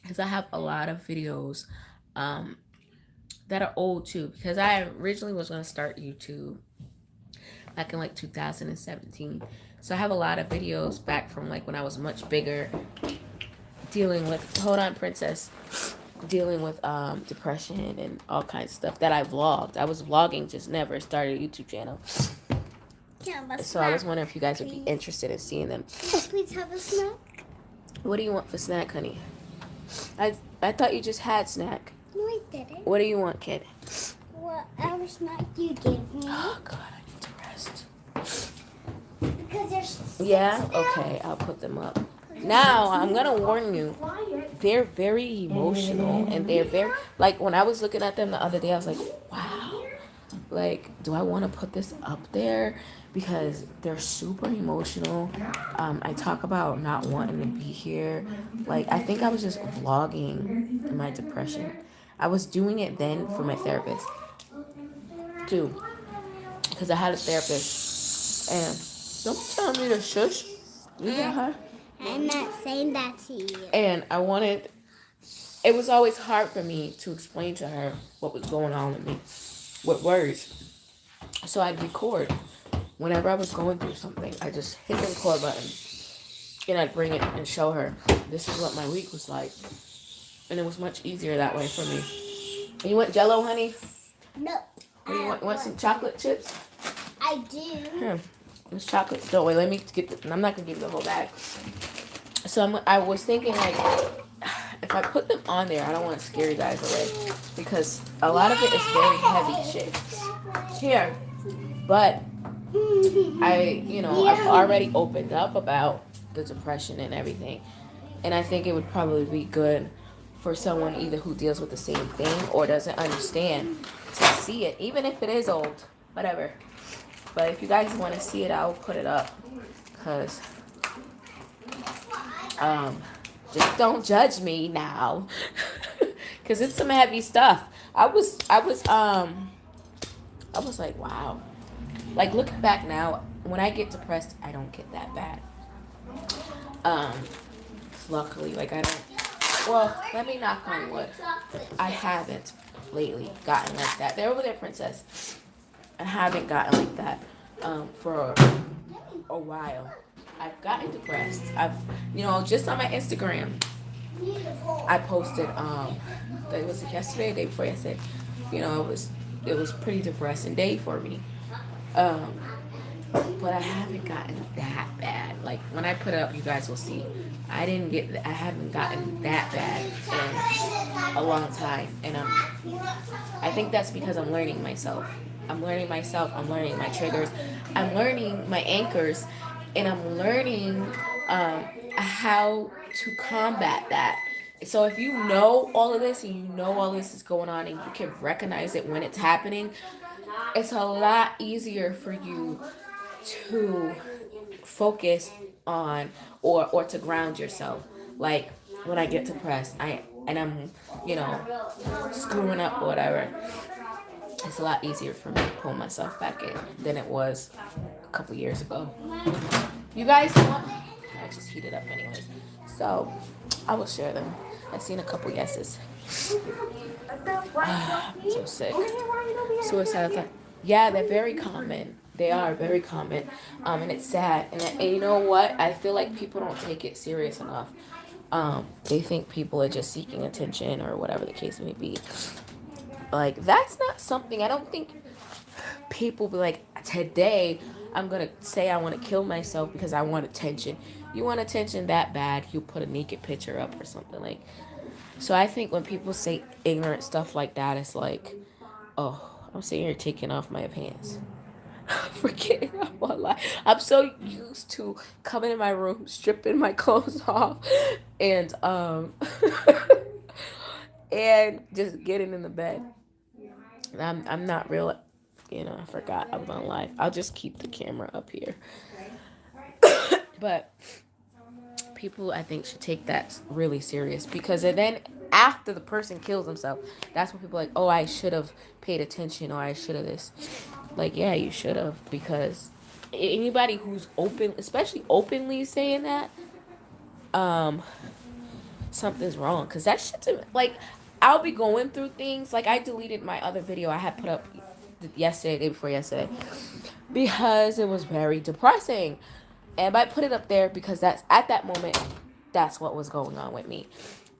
because I have a lot of videos that are old too, because I originally was going to start YouTube back in like 2017. So I have a lot of videos back from like when I was much bigger, dealing with, hold on, princess, dealing with depression and all kinds of stuff that I vlogged. I was vlogging, just never started a YouTube channel. Yeah, so I was wondering if you guys would be interested in seeing them. Can I please have a snack? What do you want for snack, honey? I thought you just had snack. No, I didn't. What do you want, kid? Whatever snack you give me. Oh, God, I need to rest. Because there's Yeah? Okay, I'll put them up. Now, I'm going to warn you. They're very emotional. And they're very... Like, when I was looking at them the other day, I was like, wow. Like, do I want to put this up there? Because they're super emotional. I talk about not wanting to be here. Like, I think I was just vlogging my depression. I was doing it then for my therapist, too. Because I had a therapist And don't tell me to shush. You got her. I'm not saying that to you. And it was always hard for me to explain to her what was going on with me with words. So I'd record. Whenever I was going through something, I just hit the record button and I'd bring it and show her this is what my week was like. And it was much easier that way for me. And you want Jello, honey? No. Or you want some chocolate chips? I do. Here, there's chocolates. Don't wait. Let me get. I'm not gonna give you the whole bag. So I was thinking like, if I put them on there, I don't want to scare you guys away because a lot of it is very heavy shit. Here, but I've already opened up about the depression and everything, and I think it would probably be good for someone either who deals with the same thing or doesn't understand to see it, even if it is old, whatever. But if you guys want to see it, I'll put it up, cause just don't judge me now, cause it's some heavy stuff. I was like, wow. Like looking back now, when I get depressed, I don't get that bad. Um, Luckily, like I don't. Well, let me knock on wood. I haven't lately gotten like that. They're over there, princess. I haven't gotten like that for a while. I've gotten depressed. Just on my Instagram, I posted was it yesterday, the day before yesterday. It was pretty depressing day for me. Um, but I haven't gotten that bad. Like when I put it up, you guys will see. I haven't gotten that bad in a long time, and I think that's because I'm learning myself. I'm learning myself. I'm learning my triggers. I'm learning my anchors, and I'm learning how to combat that. So if you know all of this and you know all this is going on and you can recognize it when it's happening, it's a lot easier for you to focus on or to ground yourself. Like when I get depressed, I'm screwing up or whatever. It's a lot easier for me to pull myself back in than it was a couple years ago. You guys want? I just heated up anyways. So I will share them. I've seen a couple yeses. I'm so sick. Suicide thought. Yeah, they're very common. They are very common. And it's sad. And you know what? I feel like people don't take it serious enough. They think people are just seeking attention or whatever the case may be. Like, that's not something, I don't think people be like, today I'm going to say I want to kill myself because I want attention. You want attention that bad, you put a naked picture up or something like. So I think when people say ignorant stuff like that, it's like, oh, I'm sitting here taking off my pants. Forgetting about life. I'm so used to coming in my room, stripping my clothes off, and and just getting in the bed. I'm not real. I forgot I was on live. I'll just keep the camera up here. But people, I think, should take that really serious because then after the person kills himself, that's when people are like, oh, I should have paid attention or I should have this. Like, yeah, you should have, because anybody who's especially openly saying that, something's wrong. Because that shit's like, I'll be going through things. Like, I deleted my other video I had put up yesterday, day before yesterday, because it was very depressing. And I put it up there because that's at that moment, that's what was going on with me.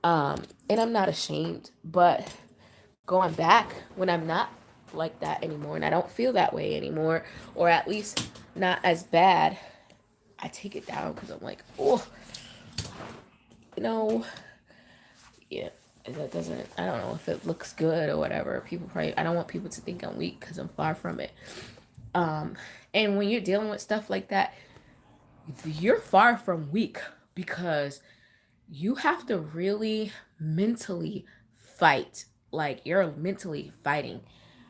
And I'm not ashamed, but going back when I'm not like that anymore and I don't feel that way anymore, or at least not as bad, I take it down because I'm like, oh, yeah, that doesn't, I don't know if it looks good or whatever. I don't want people to think I'm weak because I'm far from it. And when you're dealing with stuff like that, you're far from weak because you have to really mentally fight. Like, you're mentally fighting.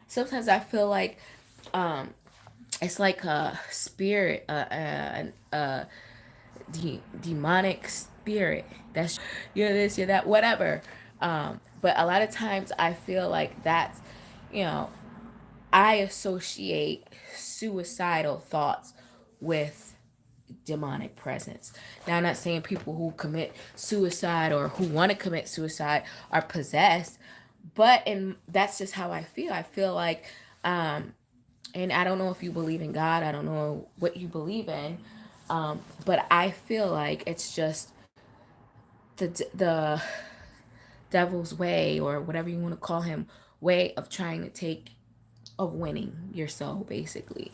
Sometimes I feel like it's like a spirit, demonic spirit. That's, you're this, you're that, whatever. But a lot of times I feel like that's, I associate suicidal thoughts with demonic presence. Now, I'm not saying people who commit suicide or who want to commit suicide are possessed, but that's just how I feel. I feel like, and I don't know if you believe in God. I don't know what you believe in, but I feel like it's just the devil's way, or whatever you want to call him, way of trying to take, of winning your soul, basically.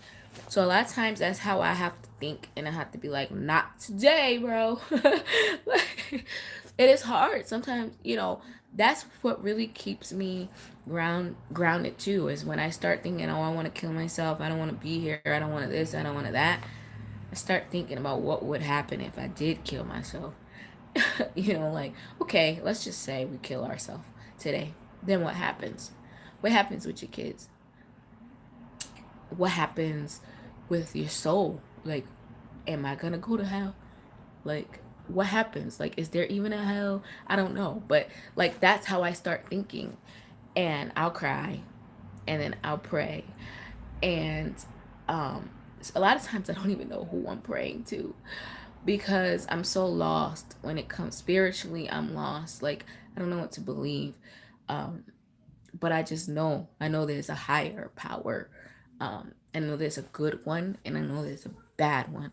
So a lot of times that's how I have to think, and I have to be like, not today, bro. Like, it is hard sometimes, that's what really keeps me grounded too, is when I start thinking, oh, I want to kill myself, I don't want to be here, I don't want this, I don't want that. I start thinking about what would happen if I did kill myself. Like, okay, let's just say we kill ourselves today. Then what happens? What happens with your kids? What happens with your soul? Like, am I gonna go to hell? Like, what happens? Like, is there even a hell? I don't know. But, like, that's how I start thinking. And I'll cry. And then I'll pray. And a lot of times I don't even know who I'm praying to, because I'm so lost when it comes spiritually. I'm lost. Like, I don't know what to believe. But I know there's a higher power. I know there's a good one, and I know there's a bad one.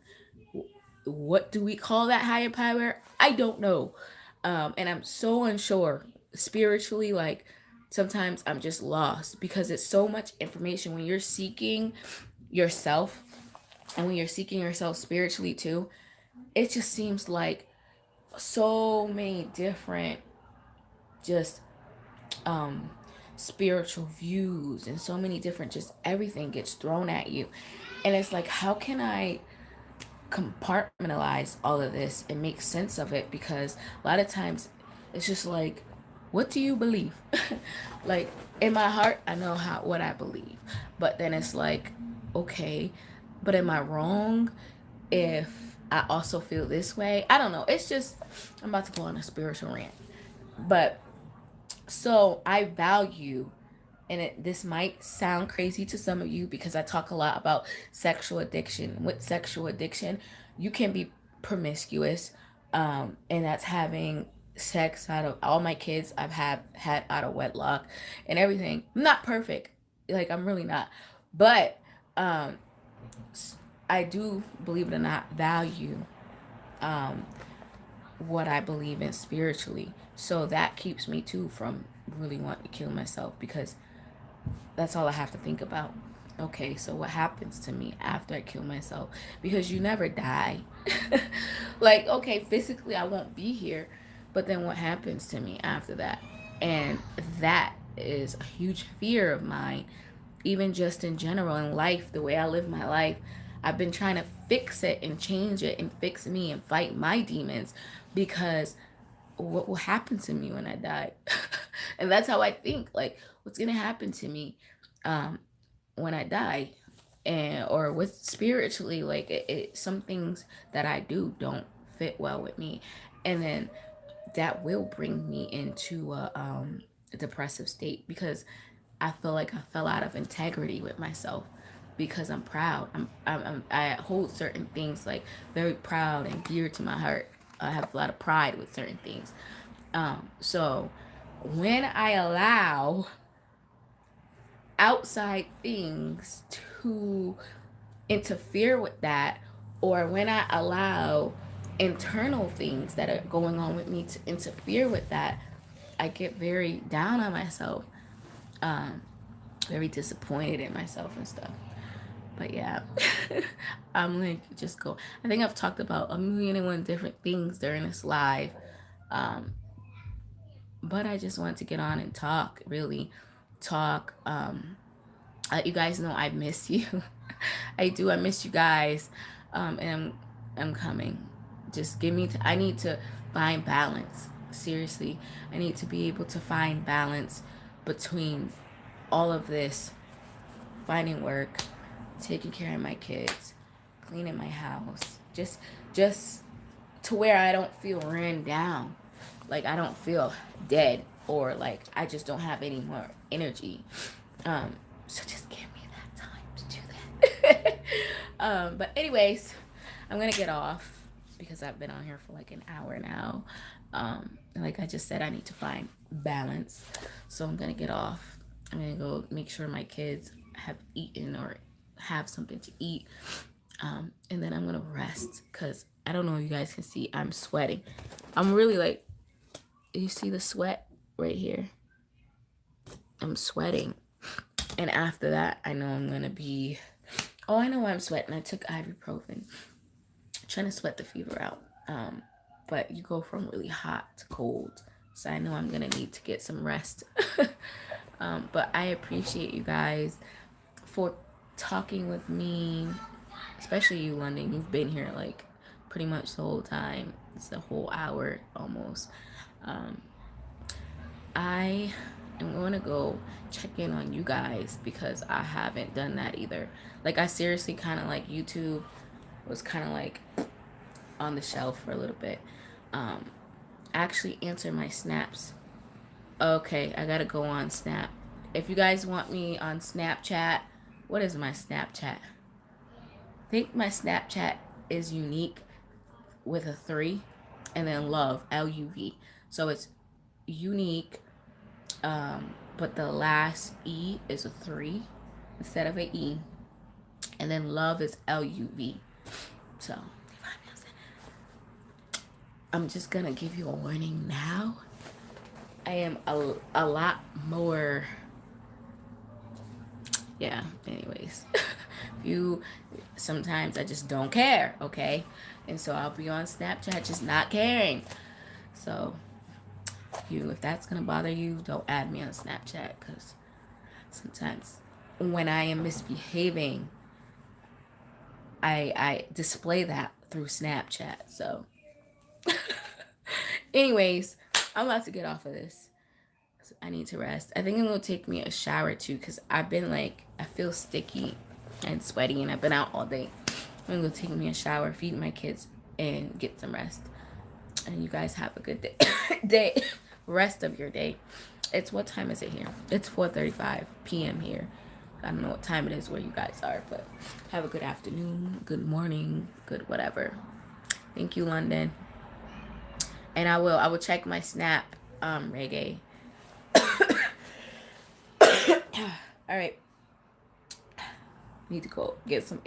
What do we call that higher power? I don't know. And I'm so unsure spiritually. Like, sometimes I'm just lost because it's so much information when you're seeking yourself, and when you're seeking yourself spiritually too. It just seems like so many different, just um spiritual views, and so many different, just everything gets thrown at you. And it's like, how can I compartmentalize all of this and make sense of it? Because a lot of times it's just like, what do you believe? Like, in my heart, I know what I believe, but then it's like, okay, but am I wrong if I also feel this way? I don't know. It's just, I'm about to go on a spiritual rant. But so I value, and this might sound crazy to some of you because I talk a lot about sexual addiction. With sexual addiction, you can be promiscuous, and that's having sex out of, all my kids I've had out of wedlock and everything. I'm not perfect, like, I'm really not, but um, I do, believe it or not, value um, what I believe in spiritually. So that keeps me too from really wanting to kill myself, because that's all I have to think about. Okay, so what happens to me after I kill myself? Because you never die. Like, okay, physically I won't be here, but then what happens to me after that? And that is a huge fear of mine, even just in general in life, the way I live my life. I've been trying to fix it and change it and fix me and fight my demons, because what will happen to me when I die? And that's how I think. Like, what's gonna happen to me um, when I die? And or with spiritually, like, some things that I do don't fit well with me, and then that will bring me into a depressive state, because I feel like I fell out of integrity with myself, because I'm proud. I hold certain things like very proud and dear to my heart. I have a lot of pride with certain things. So when I allow outside things to interfere with that, or when I allow internal things that are going on with me to interfere with that, I get very down on myself, um, very disappointed in myself and stuff. But yeah, I'm like, just go. I think I've talked about a million and one different things during this live. Um, but I just wanted to get on and talk, really talk. Let you guys know I miss you. I do. I miss you guys. And I'm coming. Just give me. I need to find balance. Seriously, I need to be able to find balance between all of this, finding work, taking care of my kids, cleaning my house, just to where I don't feel ran down, like I don't feel dead, or like I just don't have any more energy. So just give me that time to do that. But anyways, I'm gonna get off because I've been on here for like an hour now. And like I just said, I need to find balance. So I'm gonna get off. I'm gonna go make sure my kids have eaten or have something to eat. And then I'm gonna rest because I don't know if you guys can see, I'm sweating. I'm really like, you see the sweat right here? I'm sweating. And after that, I know I'm gonna be, oh, I know why I'm sweating. I took ibuprofen, trying to sweat the fever out. But you go from really hot to cold. So I know I'm gonna need to get some rest. But I appreciate you guys for talking with me, especially you, London. You've been here like pretty much the whole time. It's a whole hour almost. I am going to go check in on you guys because I haven't done that either. Like I seriously kind of like YouTube was kind of like on the shelf for a little bit. Actually answer my snaps. Okay, I gotta go on Snap. If you guys want me on Snapchat, what is my Snapchat? I think my Snapchat is unique with a 3 and then love, LUV. So it's unique, but the last E is a 3 instead of a E. And then love is LUV. So I'm just gonna give you a warning now. I am a lot more, yeah, anyways. You, sometimes I just don't care, okay? And so I'll be on Snapchat just not caring. So you, if that's gonna bother you, don't add me on Snapchat because sometimes when I am misbehaving, I display that through Snapchat. So anyways, I'm about to get off of this. I need to rest. I think I'm gonna take me a shower too because I've been like, I feel sticky and sweaty and I've been out all day. I'm gonna take me a shower, feed my kids, and get some rest. And you guys have a good day, rest of your day. It's, what time is it here? It's 4:35 p.m. here. I don't know what time it is where you guys are, but have a good afternoon, good morning, good whatever. Thank you, London. And I will check my Snap, reggae. All right. Need to go get some